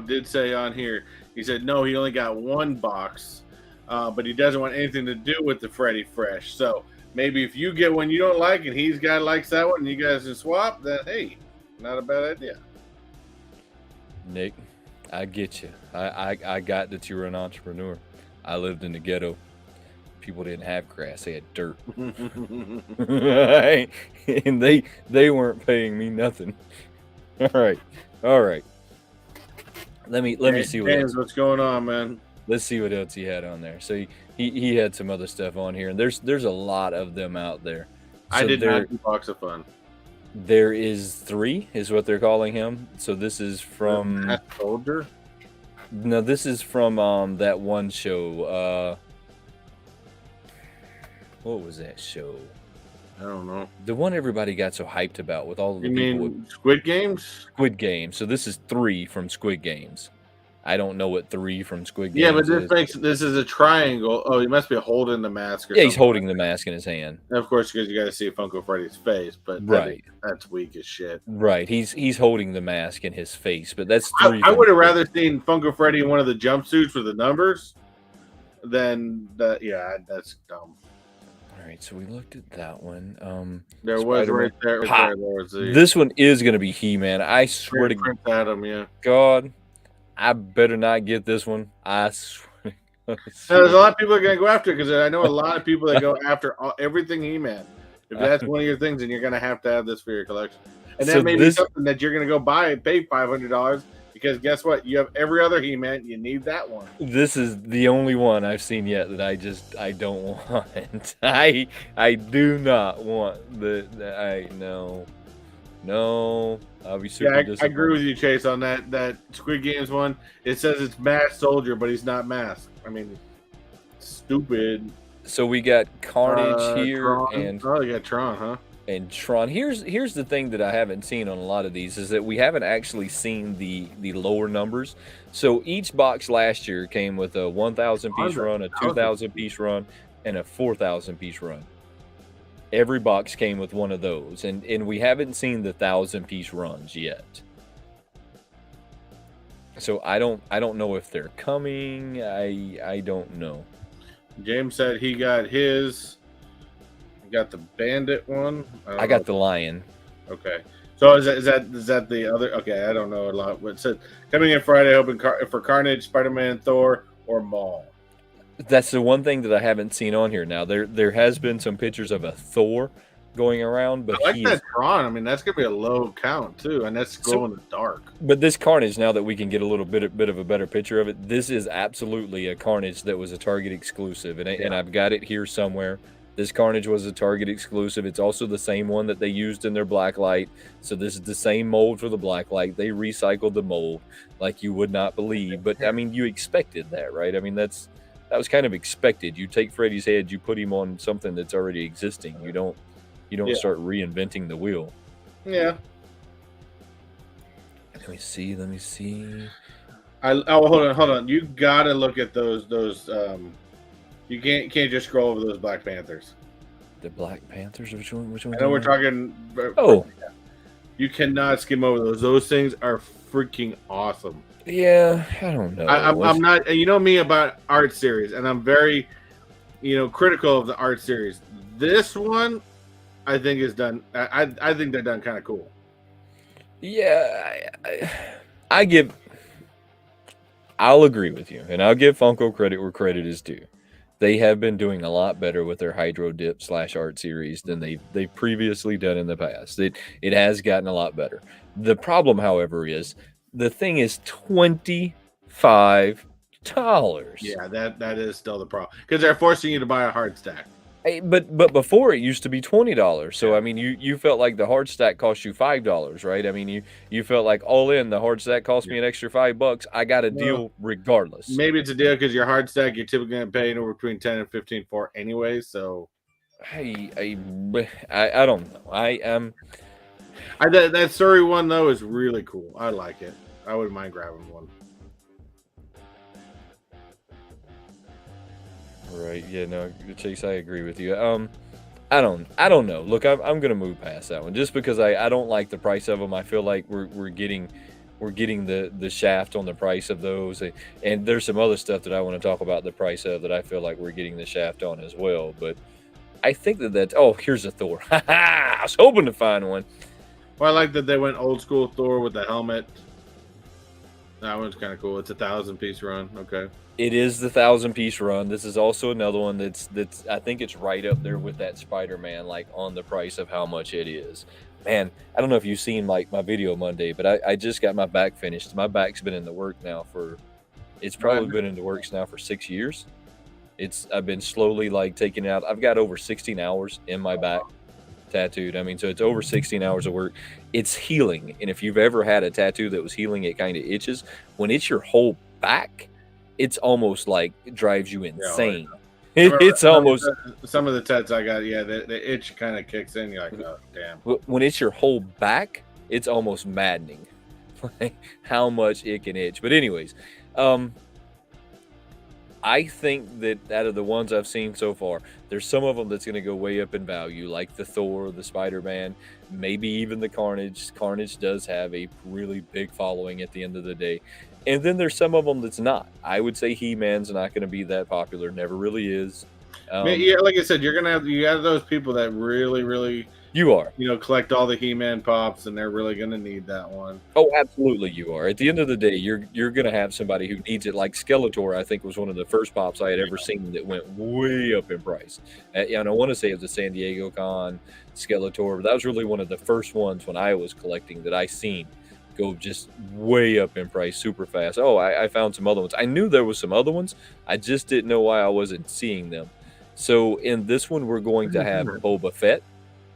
did say on here, he said, no, he only got 1 box, but he doesn't want anything to do with the Freddy Fresh. So maybe if you get one you don't like and he's guy likes that one and you guys can swap, then hey, not a bad idea. Nick, I get you. I got that you were an entrepreneur. I lived in the ghetto. People didn't have grass; they had dirt, and they weren't paying me nothing. All right. Let me see what else. What's going on, man. Let's see what else he had on there. So he had some other stuff on here, and there's a lot of them out there. So I did not do Box of Fun. There is 3, is what they're calling him. So this is from Masked Soldier. No, this is from that one show. What was that show? I don't know. The one everybody got so hyped about with all of the You people. mean Squid Games? Squid Games. So this is 3 from Squid Games. I don't know what 3 from Squid Games. Yeah, but this is a triangle. Oh, he must be holding the mask. He's holding the mask in his hand. And of course, because you got to see Funko Freddy's face, but right, that's weak as shit. Right, he's holding the mask in his face, but that's 3. I would have rather seen Funko Freddy in one of the jumpsuits with the numbers than that. Yeah, that's dumb. All right, so we looked at that one. There was right there. There was this one is going to be He-Man. I swear to Prince Adam, yeah. God, I better not get this one. I swear. Now, there's a lot of people that are going to go after it because I know a lot of people that go after everything He-Man. If that's one of your things, then you're going to have this for your collection. And that may be something that you're going to go buy and pay $500 because guess what? You have every other He-Man. You need that one. This is the only one I've seen yet that I don't want. I do not want no. I'll be super disappointed. I agree with you, Chase, on that Squid Games one. It says it's Masked Soldier, but he's not masked. I mean, stupid. So we got Carnage here, Tron. and you got Tron, huh? And Tron. Here's the thing that I haven't seen on a lot of these is that we haven't actually seen the lower numbers. So each box last year came with a 1,000 piece run, a 2,000 piece run, and a 4,000 piece run. Every box came with one of those, and we haven't seen the 1,000 piece runs yet. So I don't know if they're coming. I don't know. James said he got his. He got the bandit one. I got the lion. Okay. So is that the other? Okay, I don't know a lot. But it said coming in Friday, hoping for Carnage, Spider-Man, Thor, or Maul. That's the one thing that I haven't seen on here. Now there has been some pictures of a Thor going around, but I like that Tron. I mean, that's gonna be a low count too, and that's glow in the dark. But this Carnage, now that we can get a little bit of a better picture of it, this is absolutely a Carnage that was a Target exclusive, and I've got it here somewhere. This Carnage was a Target exclusive. It's also the same one that they used in their Blacklight. So this is the same mold for the Blacklight. They recycled the mold like you would not believe. But I mean, you expected that, right? I mean, that was kind of expected. You take Freddy's head, you put him on something that's already existing. You don't start reinventing the wheel. Yeah. Let me see. Hold on. You gotta look at those. You can't just scroll over those Black Panthers. The Black Panthers? Which one? I know we're talking. Oh, you cannot skim over those. Those things are freaking awesome. Yeah, I don't know. I'm not. You know me about art series, and I'm very, critical of the art series. This one, I think is done. I think they're done kind of cool. Yeah, I'll agree with you, and I'll give Funko credit where credit is due. They have been doing a lot better with their Hydro Dip / art series than they've previously done in the past. It has gotten a lot better. The problem, however, is the thing is $25. Yeah, that is still the problem because they're forcing you to buy a hard stack. Hey, but before it used to be $20. So I mean, you felt like the hard stack cost you $5, right? I mean, you felt like all in the hard stack cost me an extra $5. I got a deal regardless. Maybe it's a deal because your hard stack you're typically going to pay anywhere between 10 and 15 for anyway. So, I don't know. That Surrey one though is really cool. I like it. I wouldn't mind grabbing one. Right. Yeah. No, Chase. I agree with you. I don't know. Look, I'm gonna move past that one just because I don't like the price of them. I feel like we're getting the shaft on the price of those, and there's some other stuff that I want to talk about the price of that I feel like we're getting the shaft on as well. But I think that's here's a Thor. I was hoping to find one. Well, I like that they went old school Thor with the helmet. That one's kind of cool. It's a 1,000-piece run. Okay. It is the 1,000-piece run. This is also another one that's I think it's right up there with that Spider-Man, like on the price of how much it is. Man, I don't know if you've seen like my video Monday, but I just got my back finished. My back's been in the work now it's probably been in the works now for 6 years. I've been slowly like taking it out. I've got over 16 hours in my back tattooed. I mean, so it's over 16 hours of work. It's healing. And if you've ever had a tattoo that was healing, it kind of itches. When it's your whole back, it's almost like it drives you insane. It's almost some of the tats I got. Yeah, the itch kind of kicks in. You're like, oh damn. When it's your whole back, it's almost maddening, like how much it can itch. But anyways, I think that out of the ones I've seen so far, there's some of them that's going to go way up in value, like the Thor, the Spider-Man, maybe even the Carnage. Carnage does have a really big following at the end of the day. And then there's some of them that's not. I would say He-Man's not going to be that popular. Never really is. Yeah, like I said, you have those people that really, really collect all the He-Man pops, and they're really going to need that one. Oh, absolutely, you are. At the end of the day, you're going to have somebody who needs it. Like Skeletor, I think was one of the first pops I had ever seen that went way up in price. And I want to say it was the San Diego Con Skeletor, but that was really one of the first ones when I was collecting that I seen go just way up in price super fast. Oh, I found some other ones. I knew there was some other ones. I just didn't know why I wasn't seeing them. So in this one, we're going to have Boba Fett,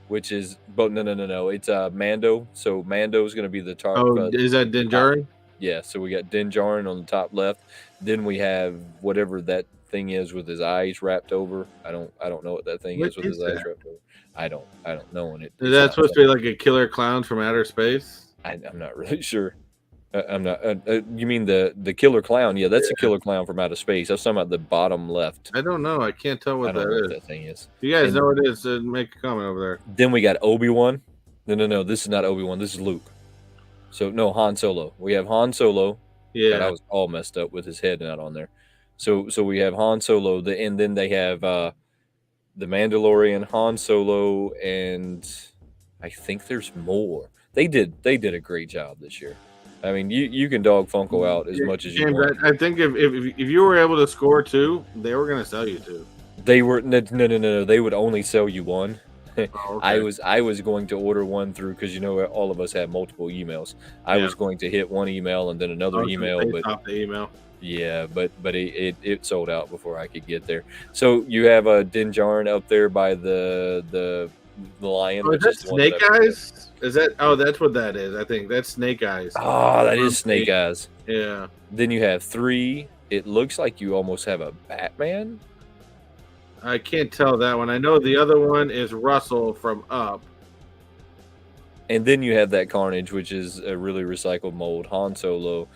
which is, but no. It's Mando. So Mando is going to be the target. Oh, is that Din Djarin? Yeah. So we got Din Djarin on the top left. Then we have whatever that thing is with his eyes wrapped over. I don't know what that thing is with his eyes wrapped over. I don't know. And is that supposed to be like a killer clown from outer space? I'm not really sure. I'm not. You mean the killer clown? Yeah, that's a killer clown from outer space. I was talking about the bottom left. I don't know. I can't tell what that thing is. If you guys know what it is, make a comment over there. Then we got Obi-Wan. No. This is not Obi-Wan. This is Luke. So no, Han Solo. We have Han Solo. God, I Yeah. was all messed up with his head not on there. So we have Han Solo, and then they have the Mandalorian, Han Solo, and I think there's more. They did a great job this year. I mean, you can dog Funko out as much as you James, want. I think if you were able to score 2, they were going to sell you 2. They were no. They would only sell you one. Oh, okay. I was going to order one through because all of us have multiple emails. I was going to hit one email and then another email, but off the email. yeah, but it sold out before I could get there. So you have a Din Djarin up there by the lion. Oh, is that Snake Eyes? Is that? Oh, that's what that is. I think that's Snake Eyes. Oh, that is Snake Eyes. Yeah. Then you have 3. It looks like you almost have a Batman. I can't tell that one. I know the other one is Russell from Up. And then you have that Carnage, which is a really recycled mold. Han Solo.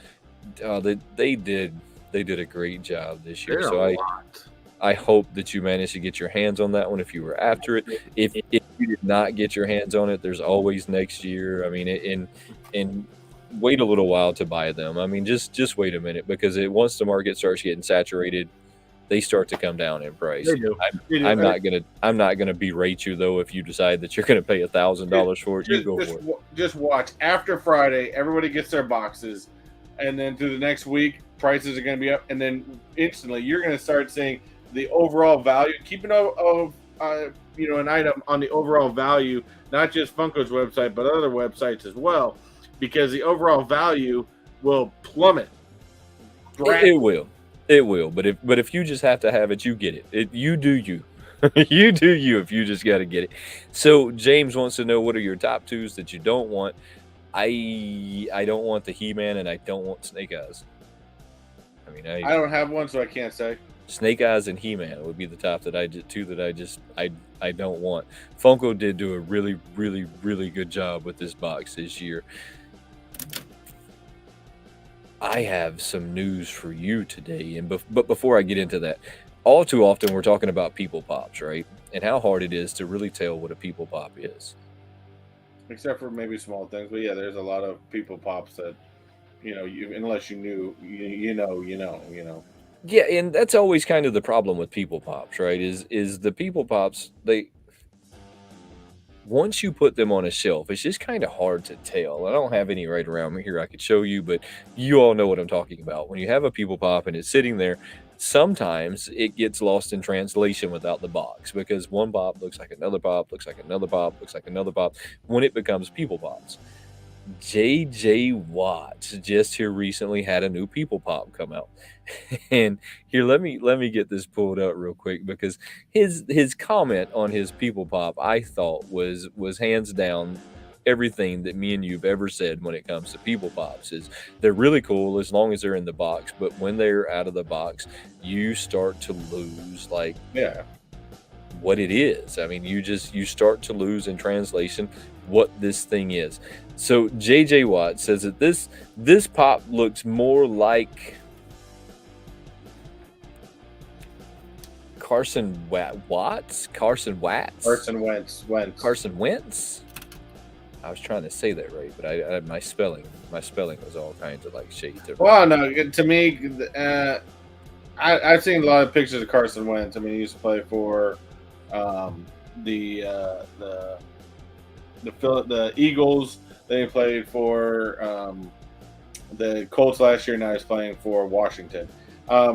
They did a great job this year. They're So a lot. I hope that you managed to get your hands on that one if you were after it. If you did not get your hands on it, there's always next year. I mean, and wait a little while to buy them. I mean, just wait a minute, because once the market starts getting saturated, they start to come down in price. They do. I'm not gonna berate you though if you decide that you're gonna pay $1,000 for it. You go for it. Just watch. After Friday, everybody gets their boxes, and then through the next week, prices are going to be up, and then instantly you're going to start seeing the overall value. Keeping of an item on the overall value, not just Funko's website, but other websites as well, because the overall value will plummet. It will. But if you just have to have it, you get it. You do you. You do you if you just got to get it. So James wants to know, what are your top 2s that you don't want? I don't want the He-Man, and I don't want Snake Eyes. I mean, I don't have one, so I can't say. Snake Eyes and He-Man would be the top that I don't want. Funko did do a really, really, really good job with this box this year. I have some news for you today, but before I get into that, all too often we're talking about people pops, right? And how hard it is to really tell what a people pop is. Except for maybe small things, but yeah, there's a lot of people pops that, unless you knew, you know. Yeah, and that's always kind of the problem with people pops, right? Is the people pops, once you put them on a shelf, it's just kind of hard to tell. I don't have any right around me here I could show you, but you all know what I'm talking about. When you have a people pop and it's sitting there, sometimes it gets lost in translation without the box, because one pop looks like another pop, looks like another pop, looks like another pop, when it becomes people pops. JJ Watts just here recently had a new people pop come out. And here, let me get this pulled up real quick, because his comment on his people pop, I thought was hands down everything that me and you've ever said when it comes to people pops. Is they're really cool as long as they're in the box, but when they're out of the box, you start to lose what it is. I mean, you start to lose in translation what this thing is. So JJ Watt says that this pop looks more like Carson Wentz. Carson Wentz. I was trying to say that right, but my spelling was all kinds of shades of. Well, no, to me, I've seen a lot of pictures of Carson Wentz. I mean, he used to play for the Eagles. Then he played for the Colts last year. Now he's playing for Washington.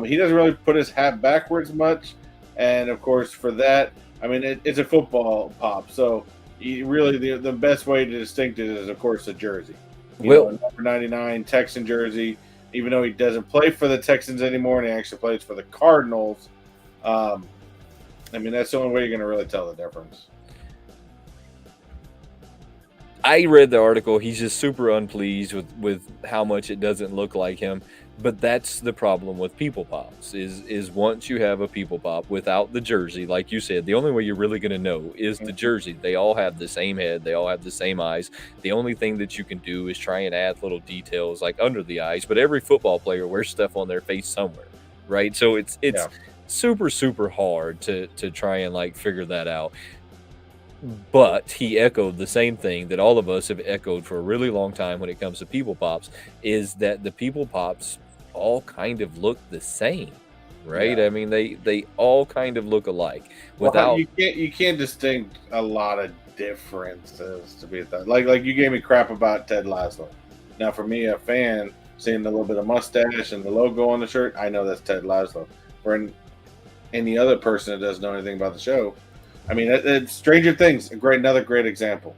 He doesn't really put his hat backwards much, and of course, for that, I mean, it's a football pop. So, the best way to distinct it is, of course, the jersey. Number 99 Texan jersey. Even though he doesn't play for the Texans anymore, and he actually plays for the Cardinals. I mean, that's the only way you're going to really tell the difference. I read the article. He's just super unpleased with how much it doesn't look like him. But that's the problem with people pops is once you have a people pop without the jersey, like you said, the only way you're really going to know is the jersey. They all have the same head. They all have the same eyes. The only thing that you can do is try and add little details like under the eyes. But every football player wears stuff on their face somewhere, right? So it's super, super hard to try and figure that out. But he echoed the same thing that all of us have echoed for a really long time when it comes to People Pops, is that the People Pops all kind of look the same, right? Yeah. I mean, they all kind of look alike Well, without. you can't distinct a lot of differences to be that. Like you gave me crap about Ted Lasso. Now, for me, a fan, seeing the little bit of mustache and the logo on the shirt, I know that's Ted Lasso. For any other person that doesn't know anything about the show, I mean, it's Stranger Things, another great example.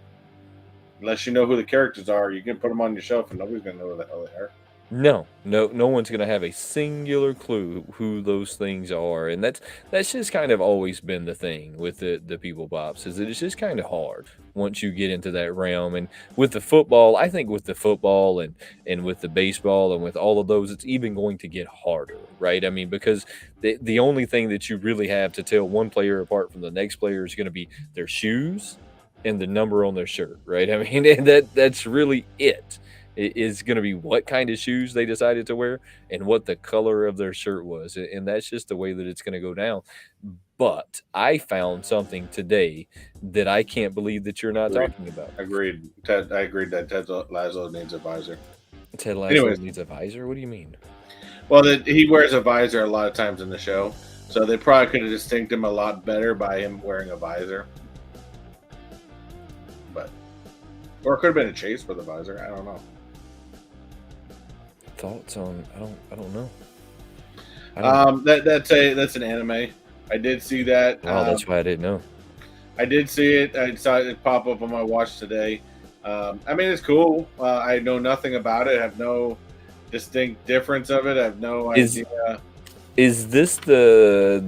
Unless you know who the characters are, you can put them on your shelf and nobody's gonna know who the hell they are. No one's gonna have a singular clue who those things are, and that's just kind of always been the thing with the People Pops, is that it's just kind of hard once you get into that realm. And with the football, I think with the football and with the baseball and with all of those, it's even going to get harder, right? I mean, because the only thing that you really have to tell one player apart from the next player is going to be their shoes and the number on their shirt, right? I mean, and that's really it. It is going to be what kind of shoes they decided to wear and what the color of their shirt was. And that's just the way that it's going to go down. But I found something today that I can't believe that you're not talking about. Agreed. I agreed that Ted Lasso needs a visor. Ted Lasso Anyways. needs a visor? What do you mean? Well, he wears a visor a lot of times in the show, so they probably could have distinct him a lot better by him wearing a visor. But, or it could have been a chase with a visor. I don't know. Thoughts on? I don't know. That's an anime. I did see that. Oh, that's why I didn't know. I did see it. I saw it pop up on my watch today. I mean, it's cool. I know nothing about it. I have no distinct difference of it. I have no idea. Is this the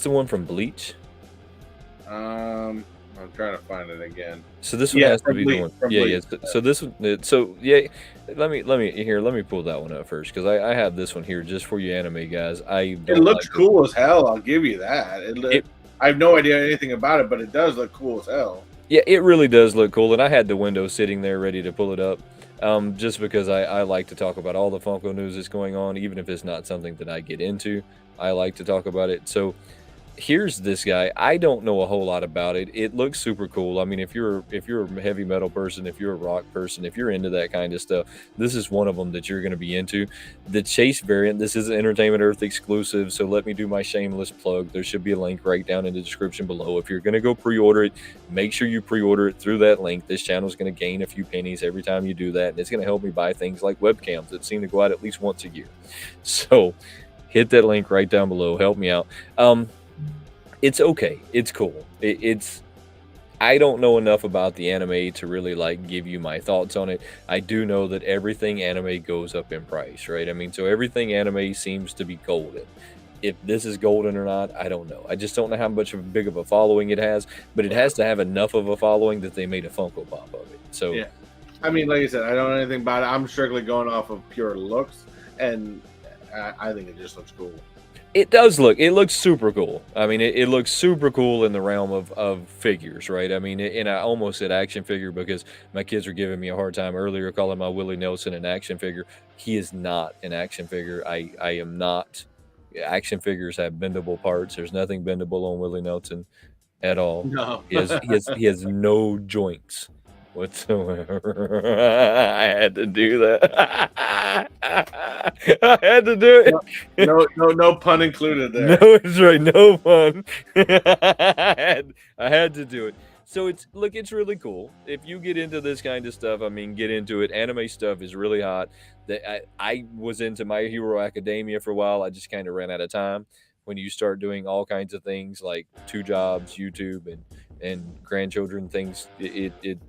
one from Bleach? I'm trying to find it again. So this one has to be the one. Yeah, Bleach. yeah. So this one. So yeah. Let me pull that one up first, because I have this one here just for you anime guys. It looks cool as hell. I'll give you that. I have no idea anything about it, but it does look cool as hell. Yeah, it really does look cool, and I had the window sitting there ready to pull it up, just because I like to talk about all the Funko news that's going on, even if it's not something that I get into. I like to talk about it. So here's this guy. I don't know a whole lot about it. It looks super cool. I mean, if you're a heavy metal person, if you're a rock person, if you're into that kind of stuff, this is one of them that you're going to be into. The Chase variant, this is an Entertainment Earth exclusive, so let me do my shameless plug. There should be a link right down in the description below. If you're going to go pre-order it, make sure you pre-order it through that link. This channel is going to gain a few pennies every time you do that, and it's going to help me buy things like webcams that seem to go out at least once a year. So hit that link right down below. Help me out. It's okay. It's cool. I don't know enough about the anime to really like give you my thoughts on it. I do know that everything anime goes up in price, right? I mean, so everything anime seems to be golden. If this is golden or not, I don't know. I just don't know how much of a big of a following it has, but it has to have enough of a following that they made a Funko Pop of it. So yeah, I mean, like I said, I don't know anything about it. I'm strictly going off of pure looks, and I think it just looks cool. It looks super cool. I mean, it looks super cool in the realm of figures, right? I mean, and I almost said action figure because my kids were giving me a hard time earlier calling my Willie Nelson an action figure. He is not an action figure. I am not. Action figures have bendable parts. There's nothing bendable on Willie Nelson at all. No. He has no joints whatsoever. I had to do that. I had to do it. No pun included there. No, it's right. No pun. I had to do it. So it's really cool. If you get into this kind of stuff, I mean, get into it. Anime stuff is really hot. I was into My Hero Academia for a while. I just kind of ran out of time. When you start doing all kinds of things like 2 jobs, YouTube, and grandchildren, things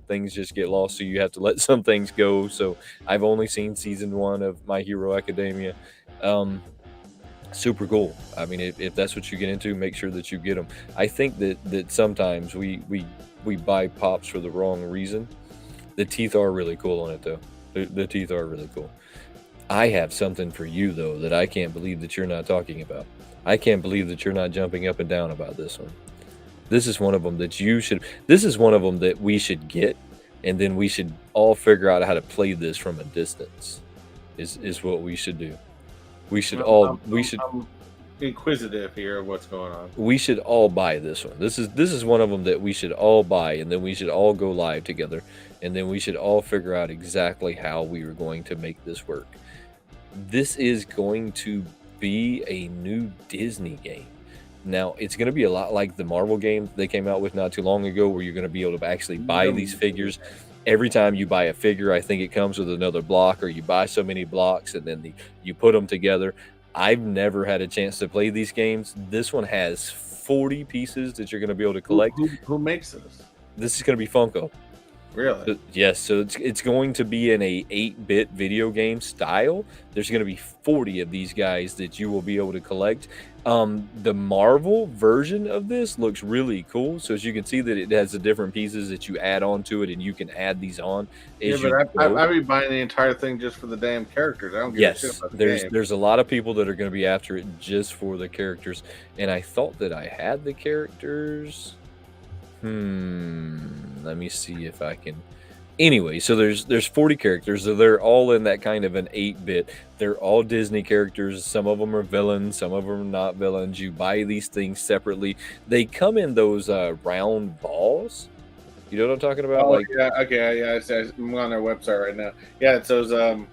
things just get lost, so you have to let some things go. So I've only seen season 1 of My Hero Academia. Super cool. I mean, if that's what you get into, make sure that you get them. I think that sometimes we buy pops for the wrong reason. The teeth are really cool on it, though. The teeth are really cool. I have something for you, though, that I can't believe that you're not talking about. I can't believe that you're not jumping up and down about this one. This is one of them that this is one of them that we should get, and then we should all figure out how to play this from a distance, is what we should do. We should inquisitive here of what's going on. We should all buy this one. This is one of them that we should all buy, and then we should all go live together, and then we should all figure out exactly how we are going to make this work. This is going to be a new Disney game. Now, it's going to be a lot like the Marvel game they came out with not too long ago, where you're going to be able to actually buy these figures. Every time you buy a figure, I think it comes with another block, or you buy so many blocks, and then you put them together. I've never had a chance to play these games. This one has 40 pieces that you're going to be able to collect. Who makes this? This is going to be Funko. Really? Yes, so it's going to be in a 8-bit video game style. There's going to be 40 of these guys that you will be able to collect. The Marvel version of this looks really cool. So as you can see that it has the different pieces that you add on to it, and you can add these on. Yeah, but I'd be buying the entire thing just for the damn characters. I don't give a shit about the game. There's a lot of people that are going to be after it just for the characters. And I thought that I had the characters. Let me see if I can. Anyway, so there's 40 characters. So they're all in that kind of an 8-bit. They're all Disney characters. Some of them are villains. Some of them are not villains. You buy these things separately. They come in those round balls. You know what I'm talking about? Oh, like, yeah, okay, yeah. I'm on their website right now. Yeah, it's those the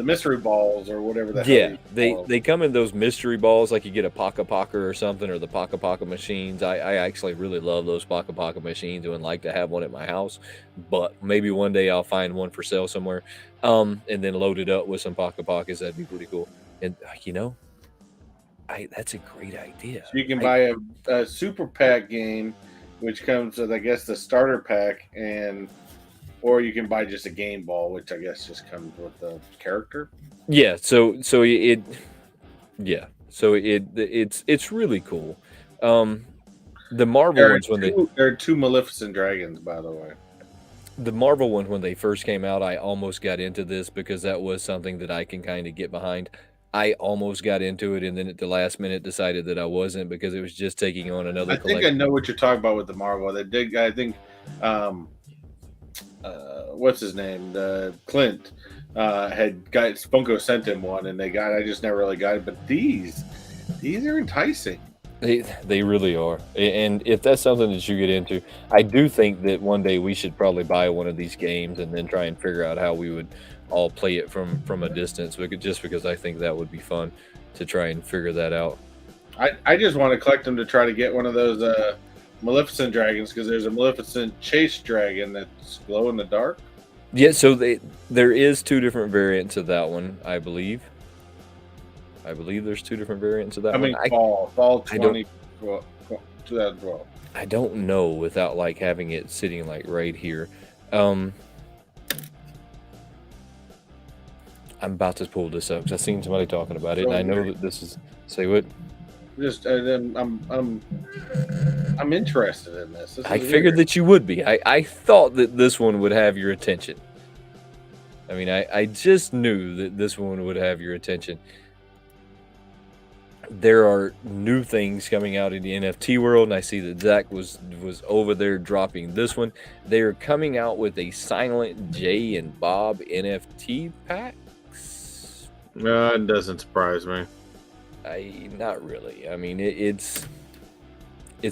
mystery balls or whatever the hell. Yeah, they come in those mystery balls, like you get a Paka Paka or something, or the Paka Paka machines. I actually really love those Paka Paka machines and would like to have one at my house, but maybe one day I'll find one for sale somewhere, and then load it up with some Paka Pakas. That'd be pretty cool. And that's a great idea. So you can buy a super pack game, which comes with, I guess, the starter pack, or you can buy just a game ball, which I guess just comes with the character. Yeah, so it's really cool. The Marvel ones there are two Maleficent dragons, by the way. The Marvel one, when they first came out, I almost got into this because that was something that I can kind of get behind. I almost got into it, and then at the last minute decided that I wasn't, because it was just taking on another. I think I know what you're talking about with the Marvel. They did. I think. What's his name? Clint had got Funko sent him one, and I just never really got it. But these are enticing. They really are. And if that's something that you get into, I do think that one day we should probably buy one of these games and then try and figure out how we would all play it from a distance. Just because I think that would be fun to try and figure that out. I just want to collect them to try to get one of those Maleficent dragons, because there's a Maleficent chase dragon that's glow in the dark. Yeah, so there is 2 different variants of that one, I believe. There's 2 different variants of that one. Fall 2012. I don't know without like having it sitting like right here. I'm about to pull this up because I've seen somebody talking about it, and I know that this is. Say what? Just I'm interested in this. I figured that you would be. I thought that this one would have your attention. I mean, I just knew that this one would have your attention. There are new things coming out in the NFT world, and I see that Zach was over there dropping this one. They are coming out with a Silent J and Bob NFT packs. No, it doesn't surprise me. Not really. I mean, it's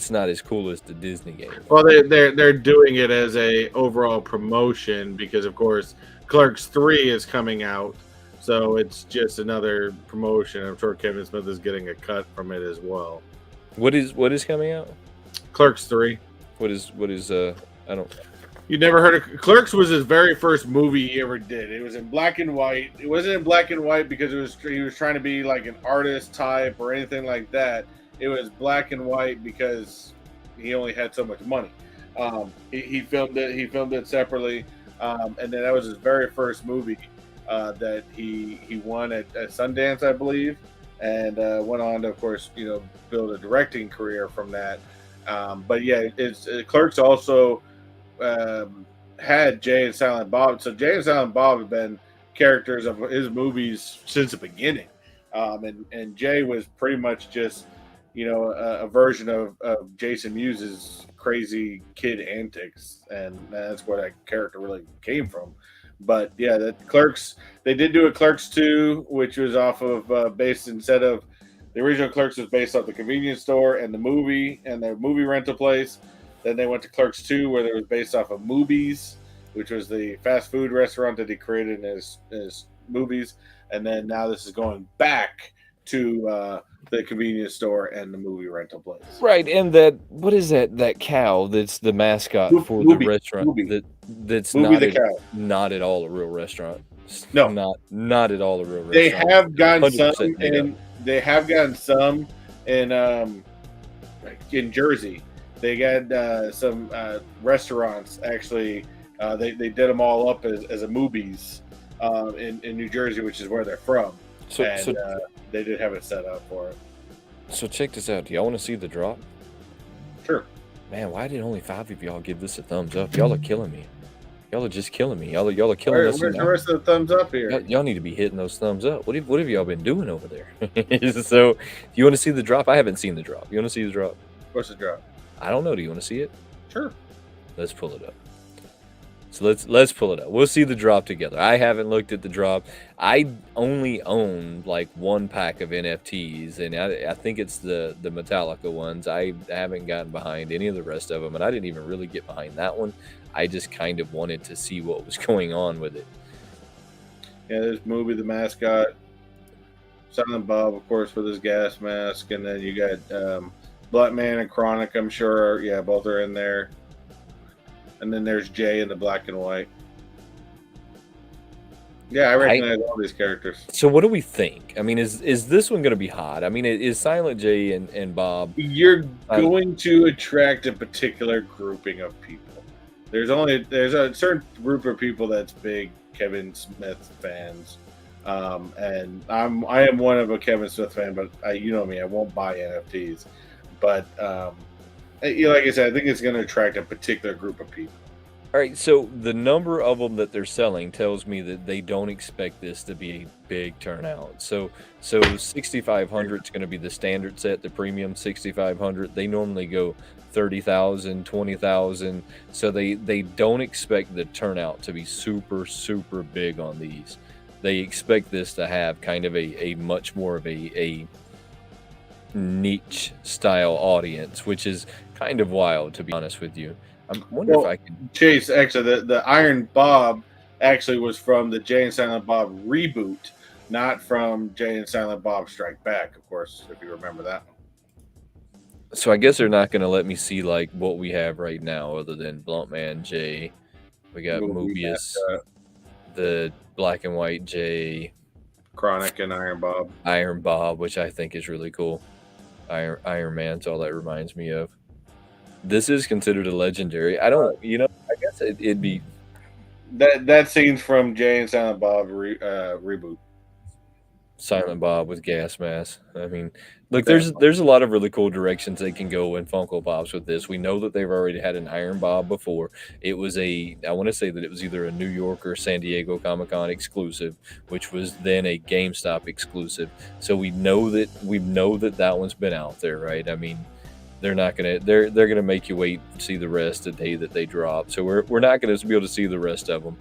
not as cool as the Disney game. Well, they're doing it as a overall promotion because, of course, Clerks 3 is coming out, so it's just another promotion. I'm sure Kevin Smith is getting a cut from it as well. What is coming out? Clerks 3. What is I don't. You never heard of Clerks? Was his very first movie he ever did. It was in black and white. It wasn't in black and white because he was trying to be like an artist type or anything like that. It was black and white because he only had so much money. He filmed it. He filmed it separately, and then that was his very first movie that he won at Sundance, I believe, and went on to, of course, build a directing career from that. But yeah, Clerks also had Jay and Silent Bob. So Jay and Silent Bob have been characters of his movies since the beginning. And Jay was pretty much just, a version of Jason Mewes' crazy kid antics. And that's where that character really came from. But yeah, the Clerks, they did do a Clerks 2, which was off of based instead of the original Clerks was based off the convenience store and the movie rental place. Then they went to Clerks 2, where it was based off of Movies, which was the fast food restaurant that he created in his movies. And then now this is going back to the convenience store and the movie rental place. Right, and what is that cow that's the mascot for the restaurant that's not at all a real restaurant. No, not at all a real restaurant. They have gotten some in Jersey. They got some restaurants actually. They did them all up as a movies in New Jersey, which is where they're from. So they did have it set up for it. So check this out. Do y'all want to see the drop? Sure. Man, why did only 5 of y'all give this a thumbs up? Y'all are killing me. Y'all are just killing me. Y'all are killing us. Where's the rest of the thumbs up here? Y'all need to be hitting those thumbs up. What have y'all been doing over there? So, you want to see the drop? I haven't seen the drop. You want to see the drop? What's the drop? I don't know. Do you want to see it? Sure. Let's pull it up. So let's pull it up. We'll see the drop together. I haven't looked at the drop. I only own like 1 pack of NFTs, and I think it's the Metallica ones. I haven't gotten behind any of the rest of them, and I didn't even really get behind that one. I just kind of wanted to see what was going on with it. Yeah, there's Movie, the mascot, Silent Bob, of course, with his gas mask, and then you got Black Man and Chronic, I'm sure. Yeah, both are in there. And then there's Jay in the black and white. Yeah, I recognize all these characters. So what do we think? I mean, is this one going to be hot? I mean, is Silent J and Bob... You're going to attract a particular grouping of people. There's a certain group of people that's big Kevin Smith fans. And I am one of a Kevin Smith fan, but you know me, I won't buy NFTs. But like I said, I think it's going to attract a particular group of people. All right, so the number of them that they're selling tells me that they don't expect this to be a big turnout. So 6,500 is going to be the standard set, the premium 6,500. They normally go 30,000, 20,000. So they don't expect the turnout to be super, super big on these. They expect this to have kind of a much more of a niche style audience, which is kind of wild, to be honest with you. I wonder if I can... Chase, actually, the Iron Bob actually was from the Jay and Silent Bob reboot, not from Jay and Silent Bob Strike Back, of course, if you remember that one. So I guess they're not going to let me see like what we have right now, other than Bluntman Jay. We got Mobius, the black and white Jay, Chronic, and Iron Bob. Iron Bob, which I think is really cool. Iron Man's all that reminds me of. This is considered a legendary. I don't, I guess it'd be that scene's from Jay and Silent Bob reboot. Silent Bob with gas mask. I mean, look, there's a lot of really cool directions they can go in Funko Pops with this. We know that they've already had an Iron Bob before. It was I want to say that it was either a New York or San Diego Comic-Con exclusive, which was then a GameStop exclusive. So we know that one's been out there, right? I mean, they're gonna make you wait and see the rest the day that they drop. So we're not gonna be able to see the rest of them.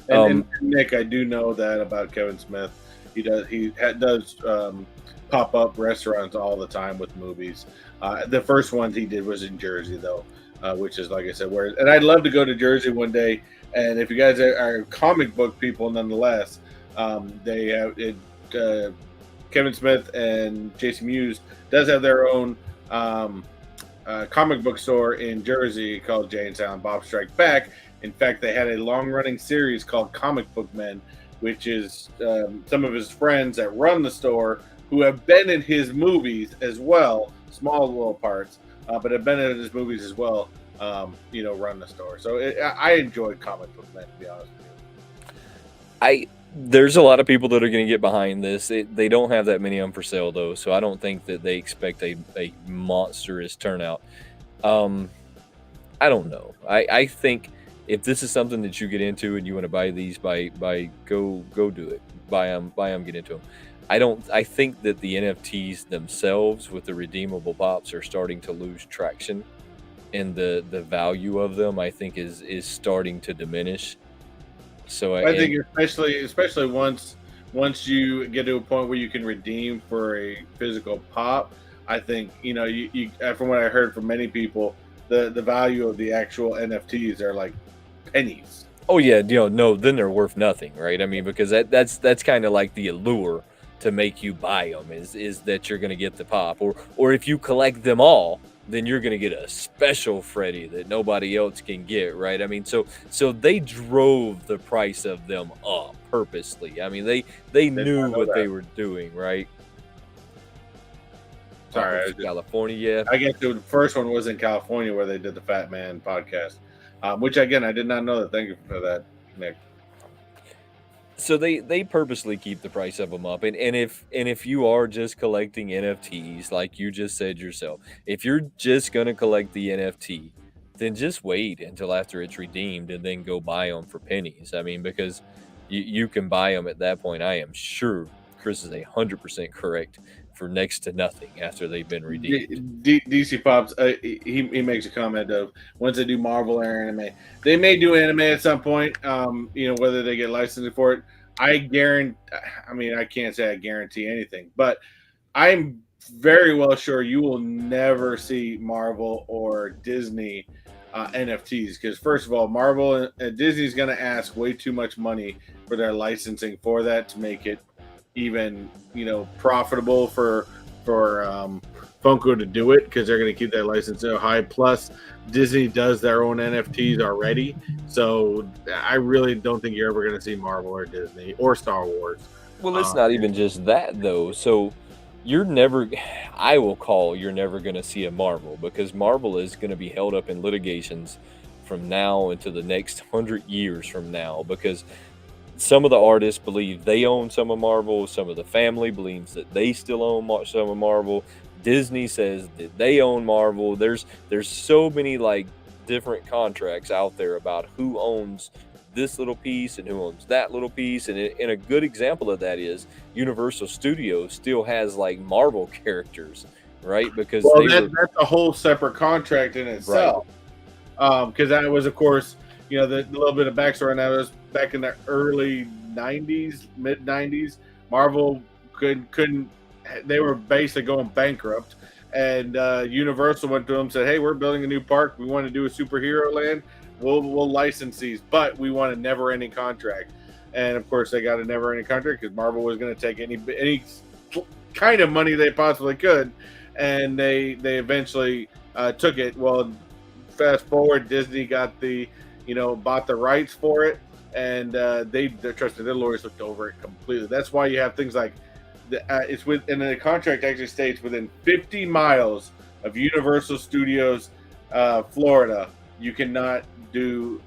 And Nick, I do know that about Kevin Smith. He does pop up restaurants all the time with movies. The first ones he did was in Jersey, though, which is, like I said, and I'd love to go to Jersey one day. And if you guys are comic book people, nonetheless, they have it. Kevin Smith and Jason Mewes does have their own comic book store in Jersey called Jay and Silent Bob Strike Back. In fact, they had a long-running series called Comic Book Men, which is some of his friends that run the store who have been in his movies as well, small little parts, but have been in his movies as well, run the store. So I enjoyed Comic Book Men, to be honest with you. There's a lot of people that are going to get behind this. They don't have that many of them for sale, though, so I don't think that they expect a monstrous turnout. I don't know. I think if this is something that you get into and you want to buy these, go do it. Buy them, get into them. I think that the NFTs themselves with the redeemable pops are starting to lose traction, and the value of them, I think, is starting to diminish. So I think especially once once you get to a point where you can redeem for a physical pop, I think you from what I heard from many people, the value of the actual NFTs are like pennies. Oh yeah, no, then they're worth nothing, right? I mean, because that's kind of like the allure to make you buy them is that you're going to get the pop, or if you collect them all, then you're going to get a special Freddy that nobody else can get, right? I mean, so they drove the price of them up purposely. I mean, they knew what they were doing, right? Sorry, California, yeah. I guess the first one was in California where they did the Fat Man podcast, which again I did not know that. Thank you for that, Nick. So they purposely keep the price of them up, and if you are just collecting NFTs, like you just said yourself, if you're just gonna collect the NFT, then just wait until after it's redeemed and then go buy them for pennies. I mean, because you can buy them at that point. I am sure Chris is 100% correct for next to nothing after they've been redeemed. DC Pops, he makes a comment of once they do Marvel or anime, they may do anime at some point. Whether they get licensing for it, I guarantee. I mean, I can't say I guarantee anything, but I'm very well sure you will never see Marvel or Disney NFTs because first of all, Marvel and Disney is going to ask way too much money for their licensing for that to make it even profitable for Funko to do it because they're going to keep that license so high. Plus, Disney does their own NFTs already, so I really don't think you're ever going to see Marvel or Disney or Star Wars. Well, it's not even just that though. So you're never going to see a Marvel because Marvel is going to be held up in litigations from now into the next 100 years from now because some of the artists believe they own some of Marvel. Some of the family believes that they still own some of Marvel. Disney says that they own Marvel. There's so many like different contracts out there about who owns this little piece and who owns that little piece. And a good example of that is Universal Studios still has like Marvel characters, right? Because that's a whole separate contract in itself. Right. Because that was, of course, the little bit of backstory on that was back in the early 90s, mid 90s, Marvel couldn't they were basically going bankrupt, and Universal went to them and said, hey, we're building a new park, we want to do a superhero land, we'll license these, but we want a never-ending contract. And of course they got a never-ending contract because Marvel was going to take any kind of money they possibly could, and they eventually took it. Well, fast forward, Disney got bought the rights for it, and they trusted their lawyers looked over it completely. That's why you have things like it's within the contract actually states within 50 miles of Universal Studios, Florida, you cannot do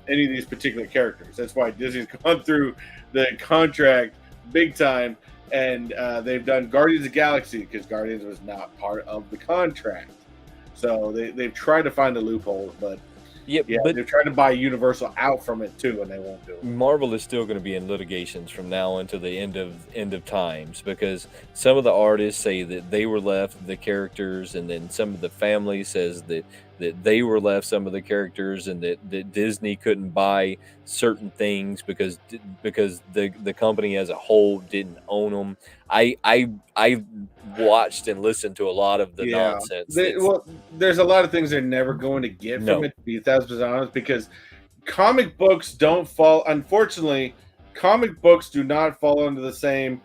any of these particular characters. That's why Disney's gone through the contract big time, and they've done Guardians of the Galaxy because Guardians was not part of the contract. So they've tried to find the loopholes, but but they're trying to buy Universal out from it too, and they won't do it. Marvel is still going to be in litigations from now until the end of times because some of the artists say that they were left the characters, and then some of the family says that they were left some of the characters, and that Disney couldn't buy certain things because the company as a whole didn't own them. I watched and listened to a lot of the nonsense. There's a lot of things they're never going to get from it, to be 1,000% honest, because comic books don't fall. Unfortunately, comic books do not fall under the same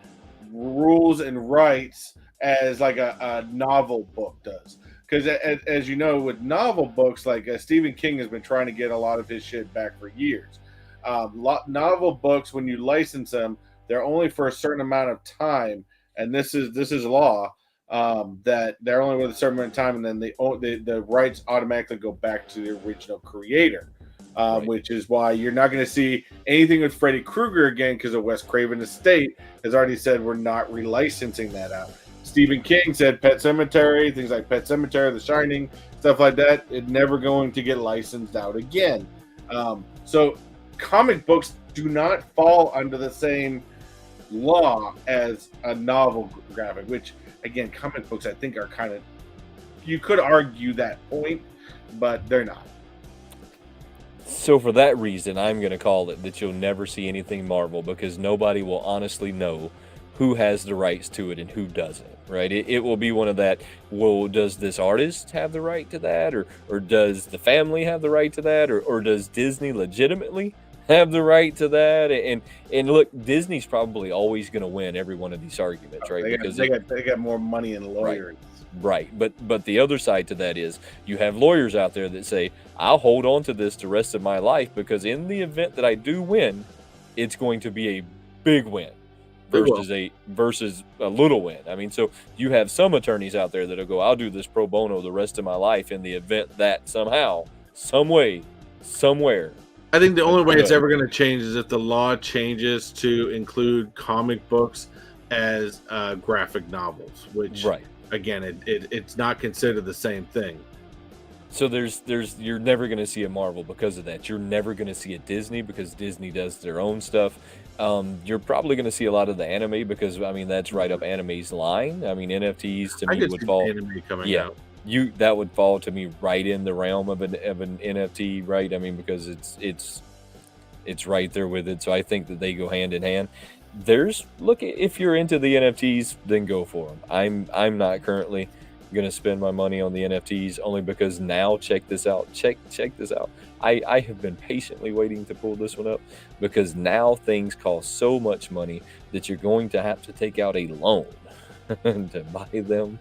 rules and rights as like a novel book does. Because as you know, with novel books, like Stephen King has been trying to get a lot of his shit back for years. Novel books, when you license them, they're only for a certain amount of time, and this is law, that they're only with a certain amount of time, and then the rights automatically go back to the original creator, right. Which is why you're not going to see anything with Freddy Krueger again because of Wes Craven Estate has already said we're not relicensing that out. Stephen King said Pet Sematary, things like Pet Sematary, The Shining, stuff like that, it's never going to get licensed out again. So comic books do not fall under the same law as a novel graphic, which again, comic books I think are kind of, you could argue that point, but they're not. So for that reason, I'm going to call it that you'll never see anything Marvel because nobody will honestly know who has the rights to it and who doesn't, right? It will be one of that, well, does this artist have the right to that? Or does the family have the right to that? Or does Disney legitimately have the right to that? And look, Disney's probably always going to win every one of these arguments, right? They got more money in lawyers. Right. But the other side to that is you have lawyers out there that say, I'll hold on to this the rest of my life because in the event that I do win, it's going to be a big win versus a little win. I mean, so you have some attorneys out there that'll go, I'll do this pro bono the rest of my life in the event that somehow, some way, somewhere. I think the only way it's ever going to change is if the law changes to include comic books as graphic novels, which again, it's not considered the same thing. So you're never going to see a Marvel because of that. You're never going to see a Disney because Disney does their own stuff. You're probably going to see a lot of the anime because I mean that's right up anime's line. I mean NFTs to me would fall. Anime coming out. That would fall to me right in the realm of an NFT, right? I mean because it's right there with it. So I think that they go hand in hand. If you're into the NFTs, then go for them. I'm not currently gonna spend my money on the NFTs only because now check this out. Check this out. I have been patiently waiting to pull this one up because now things cost so much money that you're going to have to take out a loan to buy them.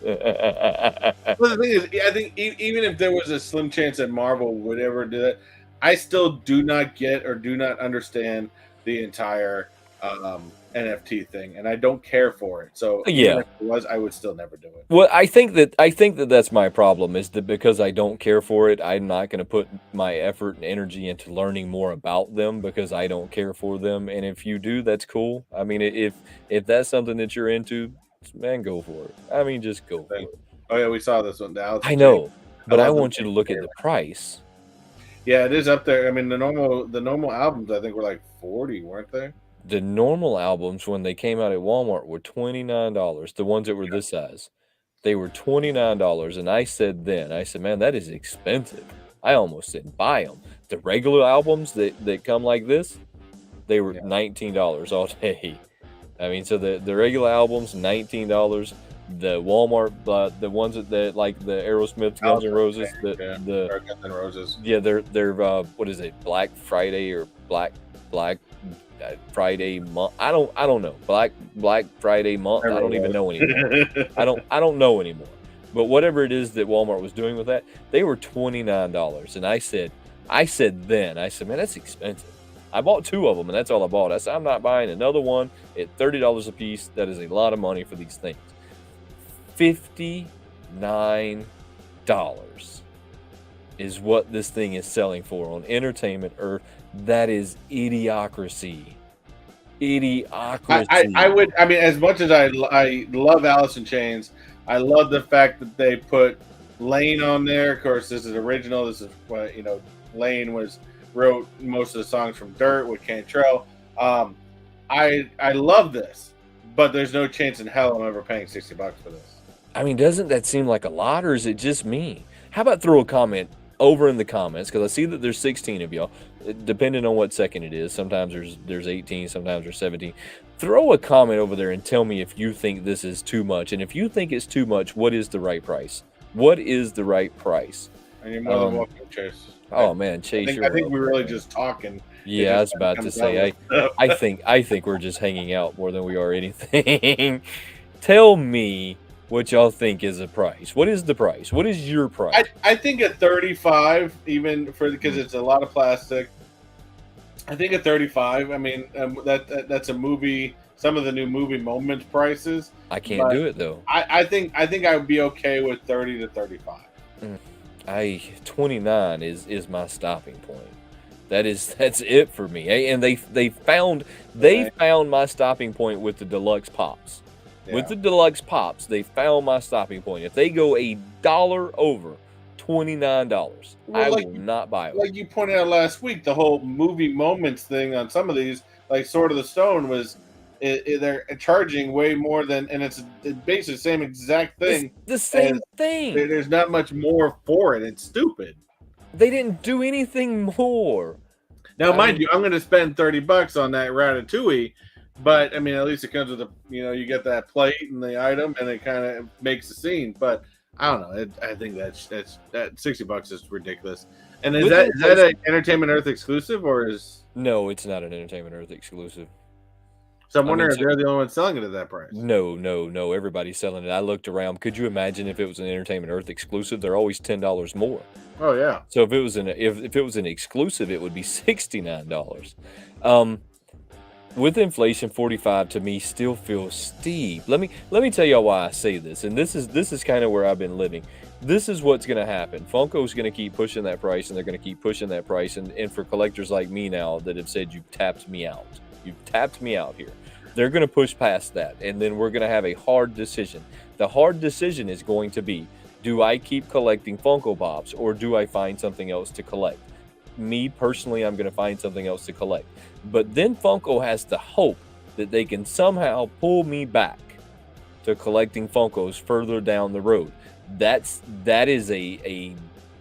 Well, the thing is, I think even if there was a slim chance that Marvel would ever do that, I still do not get or do not understand the entire NFT thing, and I don't care for it. So even if it was, I would still never do it. Well, I think that that's my problem is that because I don't care for it, I'm not going to put my effort and energy into learning more about them because I don't care for them. And if you do, that's cool. I mean, if that's something that you're into, man, go for it. I mean, just go for it. Oh yeah, we saw this one. I know, but I want you to look at the price. Yeah, it is up there. I mean, the normal albums I think were like 40, weren't they? The normal albums when they came out at Walmart were $29. The ones that were this size, they were $29. And I said, man, that is expensive. I almost didn't buy them. The regular albums that come like this, they were $19 all day. I mean, so the regular albums, $19. The Walmart, the ones that like the Aerosmith, Guns N' Roses, the Guns N' Roses. Yeah, they're what is it? Black Friday or Black Friday month. I don't know. Black Friday month. I don't even know anymore. I don't know anymore. But whatever it is that Walmart was doing with that, they were $29. And I said, man, that's expensive. I bought 2 of them, and that's all I bought. I said, I'm not buying another one at $30 a piece. That is a lot of money for these things. $59 is what this thing is selling for on Entertainment Earth. That is idiocracy. I mean, as much as I love Alice in Chains, I love the fact that they put Lane on there. Of course, this is original. This is what, Lane wrote most of the songs from Dirt with Cantrell. I love this, but there's no chance in hell I'm ever paying $60 for this. I mean, doesn't that seem like a lot, or is it just me? How about throw a comment over in the comments, because I see that there's 16 of y'all, depending on what second it is. Sometimes there's 18, sometimes there's 17. Throw a comment over there and tell me if you think this is too much, and if you think it's too much, what is the right price? What is the right price? And you're more than welcome, Chase. Oh man, Chase, I think we're really just talking. Yeah, I was about to say, I think we're just hanging out more than we are anything. Tell me what y'all think is a price. What is the price? What is your price? I think at 35, even because it's a lot of plastic. I think at 35. I mean, that's a movie. Some of the new movie moments prices. I can't do it though. I think I would be okay with 30 to 35. 29 is my stopping point. That's it for me. And they found my stopping point with the deluxe pops. Yeah. With the deluxe pops, they found my stopping point. If they go $1 over $29, I will not buy it. Like you pointed out last week, the whole movie moments thing on some of these, like Sword of the Stone, was they're charging way more than, and it's basically the same exact thing. It's the same thing. There's not much more for it. It's stupid. They didn't do anything more. Now, mind you, I'm going to spend $30 on that Ratatouille, but I mean, at least it comes with you get that plate and the item, and it kind of makes the scene. But I don't know. I think that $60 is ridiculous. And is that an Entertainment Earth exclusive, or is? No, it's not an Entertainment Earth exclusive. So I'm wondering if they're the only ones selling it at that price. No. Everybody's selling it. I looked around. Could you imagine if it was an Entertainment Earth exclusive? They're always $10 more. Oh yeah. So if it was an exclusive, it would be $69. With inflation, 45 to me still feels steep. Let me tell y'all why I say this, and this is kind of where I've been living. This is what's going to happen. Funko's going to keep pushing that price, and they're going to keep pushing that price. And for collectors like me now that have said you've tapped me out here, they're going to push past that, and then we're going to have a hard decision. The hard decision is going to be: do I keep collecting Funko Pops, or do I find something else to collect? Me personally, I'm going to find something else to collect. But then Funko has to hope that they can somehow pull me back to collecting Funkos further down the road. That is a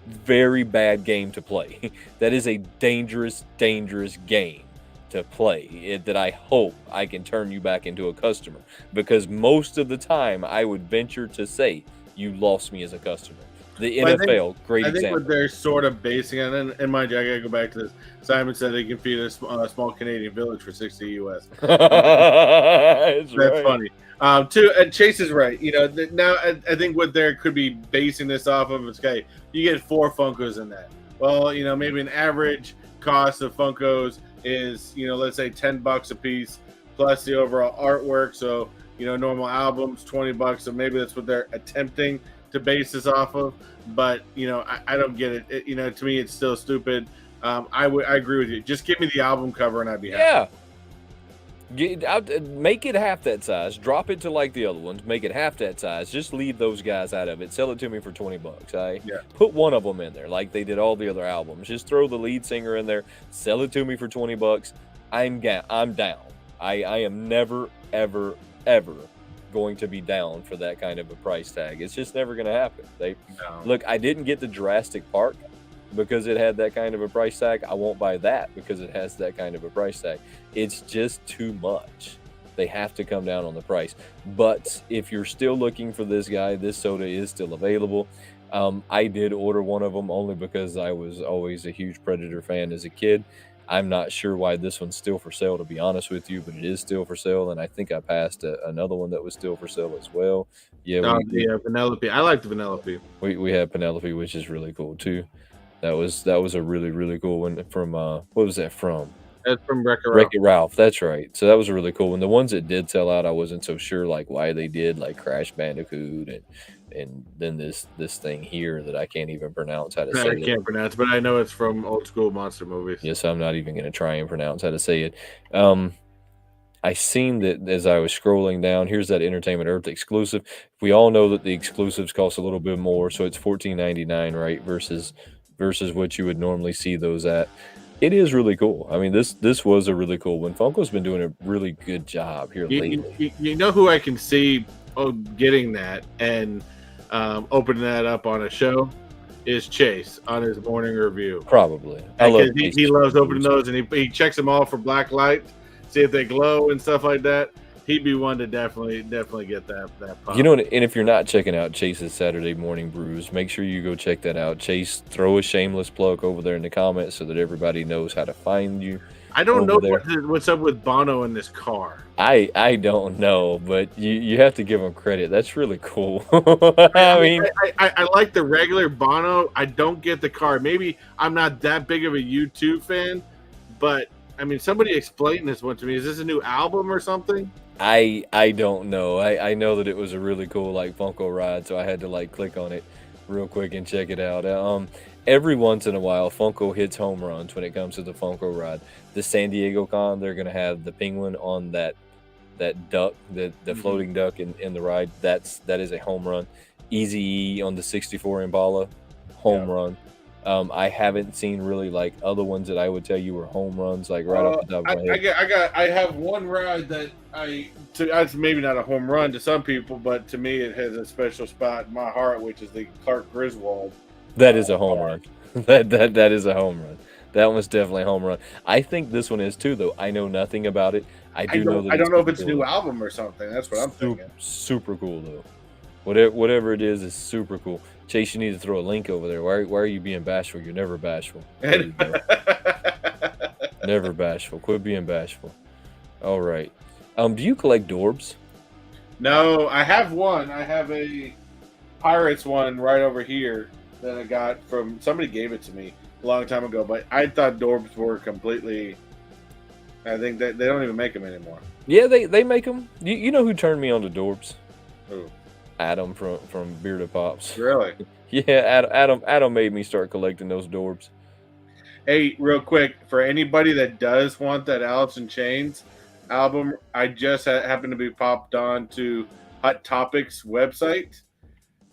very bad game to play. That is a dangerous game to play, that I hope I can turn you back into a customer, because most of the time I would venture to say you lost me as a customer. The NFL, great example. I think what they're sort of basing on, and mind you, I gotta go back to this. Simon said they can feed a small Canadian village for 60 US. That's right. Funny. And Chase is right. Now I think what they could be basing this off of is, okay, you get 4 Funkos in that. Well, maybe an average cost of Funkos is, let's say $10 a piece plus the overall artwork. So, normal albums, $20. So maybe that's what they're attempting to base this off of. But, I don't get it. To me, it's still stupid. I agree with you. Just give me the album cover and I'd be happy. Make it half that size. Drop it to like the other ones. Make it half that size. Just leave those guys out of it. Sell it to me for $20. Yeah. Put one of them in there like they did all the other albums. Just throw the lead singer in there. Sell it to me for $20. I'm down. I am never, ever, ever going to be down for that kind of a price tag. It's just never going to happen. Look, I didn't get the Jurassic Park because it had that kind of a price tag. I won't buy that because it has that kind of a price tag. It's just too much. They have to come down on the price. But if you're still looking for this guy, this soda is still available. I did order one of them only because I was always a huge Predator fan as a kid. I'm not sure why this one's still for sale, to be honest with you, but it is still for sale, and I think I passed another one that was still for sale as well. Yeah, Penelope. I like the Penelope. We have Penelope, which is really cool too. That was a really, really cool one from what was that from? That's from Wreck-It Ralph. That's right. So that was a really cool one. The ones that did sell out, I wasn't so sure like why they did, like Crash Bandicoot and then this thing here that I can't even pronounce how to say it. I can't pronounce, but I know it's from old school monster movies. Yes, I'm not even going to try and pronounce how to say it. I seen that as I was scrolling down. Here's that Entertainment Earth exclusive. We all know that the exclusives cost a little bit more, so it's $14.99, right? Versus what you would normally see those at. It is really cool. I mean, this was a really cool one. Funko's been doing a really good job here lately. You know who I can see getting that and opening that up on a show is Chase on his morning review. Probably. He loves opening those, and he checks them all for black light, see if they glow and stuff like that. He'd be one to definitely get that pop. And if you're not checking out Chase's Saturday Morning Brews, make sure you go check that out. Chase, throw a shameless plug over there in the comments so that everybody knows how to find you. I don't know what's up with Bono in this car. I don't know, but you have to give him credit. That's really cool. I like the regular Bono. I don't get the car. Maybe I'm not that big of a U2 fan, but I mean, somebody explain this one to me. Is this a new album or something? I don't know. I know that it was a really cool like Funko ride, so I had to like click on it real quick and check it out. Every once in a while, Funko hits home runs when it comes to the Funko ride. The San Diego Con, they're gonna have the penguin on that duck, the floating duck in the ride. That is a home run. Eazy-E on the 64 Impala, home run. I haven't seen really like other ones that I would tell you were home runs, like right off the top of my head. I have one ride that it's maybe not a home run to some people, but to me it has a special spot in my heart, which is the Clark Griswold. That is a home run. That is a home run. That one's definitely a home run. I think this one is too, though. I know nothing about it. I do know that I it's don't know if super it's a cool, new though. album or something. That's what I'm thinking. Super cool, though. Whatever it is super cool. Chase, you need to throw a link over there. Why are you being bashful? You're never bashful. There you go. Never bashful. Quit being bashful. All right. Do you collect Dorbs? No, I have one. I have a Pirates one right over here that I got from somebody gave it to me a long time ago. But I thought Dorbs were completely. I think that they don't even make them anymore. Yeah, they make them. You know who turned me on to Dorbs? Who? Adam from Bearded Pops. Really? Yeah, Adam made me start collecting those Dorbs. Hey, real quick, for anybody that does want that Alice in Chains album, I just happened to be popped on to Hot Topic's website,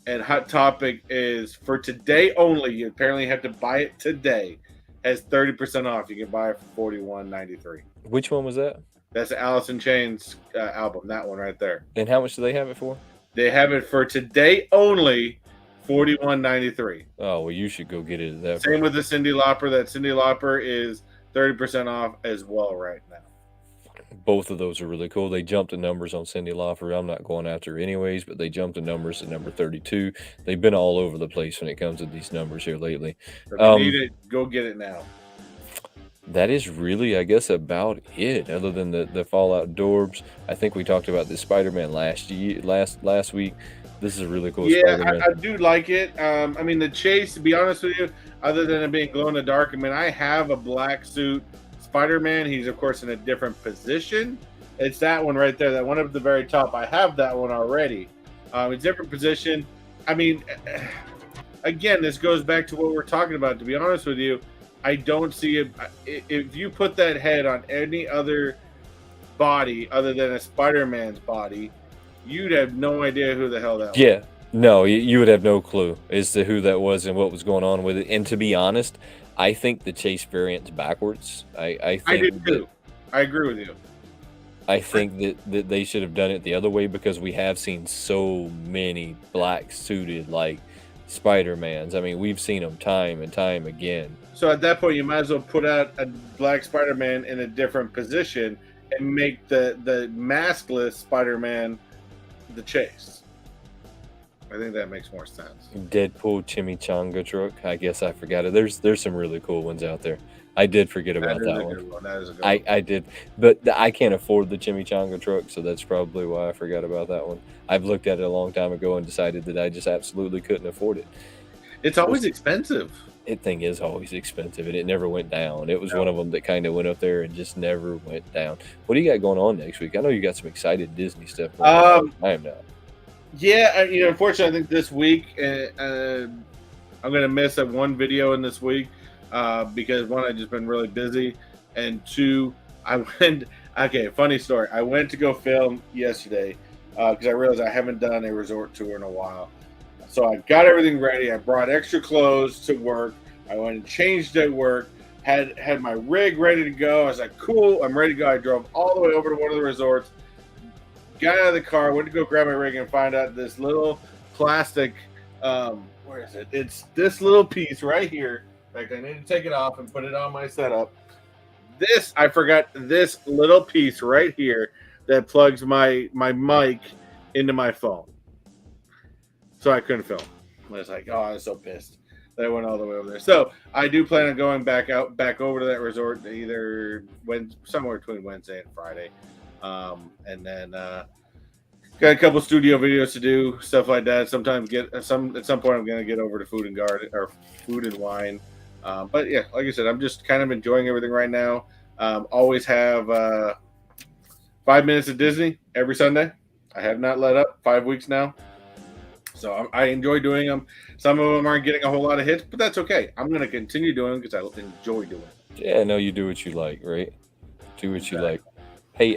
and Hot Topic is for today only. You apparently have to buy it today. Has 30% off. You can buy it for $41.93. Which one was that? That's the Alice in Chains album. That one right there. And how much do they have it for? They have it for today only, $41.93. Oh well, you should go get it at that. Same with the Cyndi Lauper. That Cyndi Lauper is 30% off as well right now. Both of those are really cool. They jumped the numbers on Cyndi Lauper. I'm not going after her anyways, but they jumped the numbers at number 32. They've been all over the place when it comes to these numbers here lately. If you need it, go get it now. That is really, I guess, about it. Other than the Fallout Dorbs, I think we talked about the Spider-Man last week. This is a really cool Spider-Man. I do like it. I mean, the chase, to be honest with you, other than it being glow in the dark, I mean, I have a black suit Spider-Man. He's, of course, in a different position. It's that one right there, that one up at the very top. I have that one already. It's a different position. I mean, again, this goes back to what we're talking about. To be honest with you, I don't see it. If you put that head on any other body other than a Spider-Man's body, you'd have no idea who the hell that was. Yeah, no, you would have no clue as to who that was and what was going on with it. And to be honest, I think the Chase variant's backwards. I do too. I agree with you. I think that they should have done it the other way, because we have seen so many black suited like Spider-Mans. I mean, we've seen them time and time again. So at that point, you might as well put out a black Spider-Man in a different position and make the maskless Spider-Man the Chase. I think that makes more sense. Deadpool chimichanga truck. I guess I forgot it. There's some really cool ones out there. I did forget about that one. That is a good one. I did, but I can't afford the chimichanga truck, so that's probably why I forgot about that one. I've looked at it a long time ago and decided that I just absolutely couldn't afford it. It's always expensive. It thing is always expensive, and it never went down. It was one of them that kind of went up there and just never went down. What do you got going on next week? I know you got some excited Disney stuff going on. I am not. Yeah, unfortunately, I think this week I'm going to miss one video in this week because one, I've just been really busy, and two, I went. Okay, funny story. I went to go film yesterday because I realized I haven't done a resort tour in a while. So I got everything ready. I brought extra clothes to work. I went and changed at work. Had my rig ready to go. I was like, cool, I'm ready to go. I drove all the way over to one of the resorts. Got out of the car, went to go grab my rig and find out this little plastic, where is it? It's this little piece right here. In fact, I need to take it off and put it on my setup. I forgot this little piece right here that plugs my mic into my phone. So I couldn't film. I was like, oh, I was so pissed that I went all the way over there. So I do plan on going back over to that resort either somewhere between Wednesday and Friday. And then got a couple studio videos to do, stuff like that. Sometimes at some point I'm gonna get over to Food and Wine. But yeah, like I said, I'm just kind of enjoying everything right now. Always have 5 minutes of Disney every Sunday. I have not let up 5 weeks now. So I enjoy doing them. Some of them aren't getting a whole lot of hits, but that's okay. I'm going to continue doing them because I enjoy doing it. Yeah, no, you do what you like, right? Do what you like. Hey,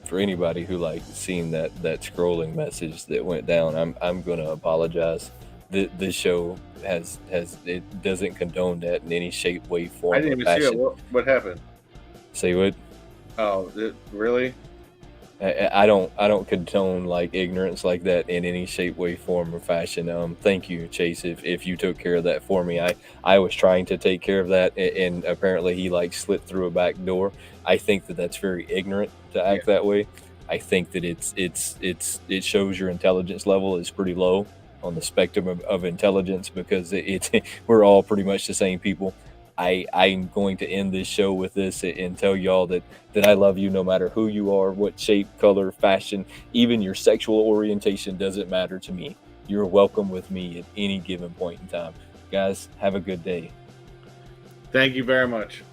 for anybody who seen that scrolling message that went down, I'm going to apologize. This show it doesn't condone that in any shape, way, form, I didn't even see it. What happened? Say what? Oh, really? I don't condone like ignorance like that in any shape, way, form, or fashion. Thank you, Chase, if you took care of that for me. I was trying to take care of that, and apparently he like slipped through a back door. I think that that's very ignorant to Yeah. act that way. I think that it shows your intelligence level is pretty low on the spectrum of intelligence, because we're all pretty much the same people. I'm going to end this show with this and tell y'all that I love you no matter who you are, what shape, color, fashion, even your sexual orientation doesn't matter to me. You're welcome with me at any given point in time. Guys, have a good day. Thank you very much.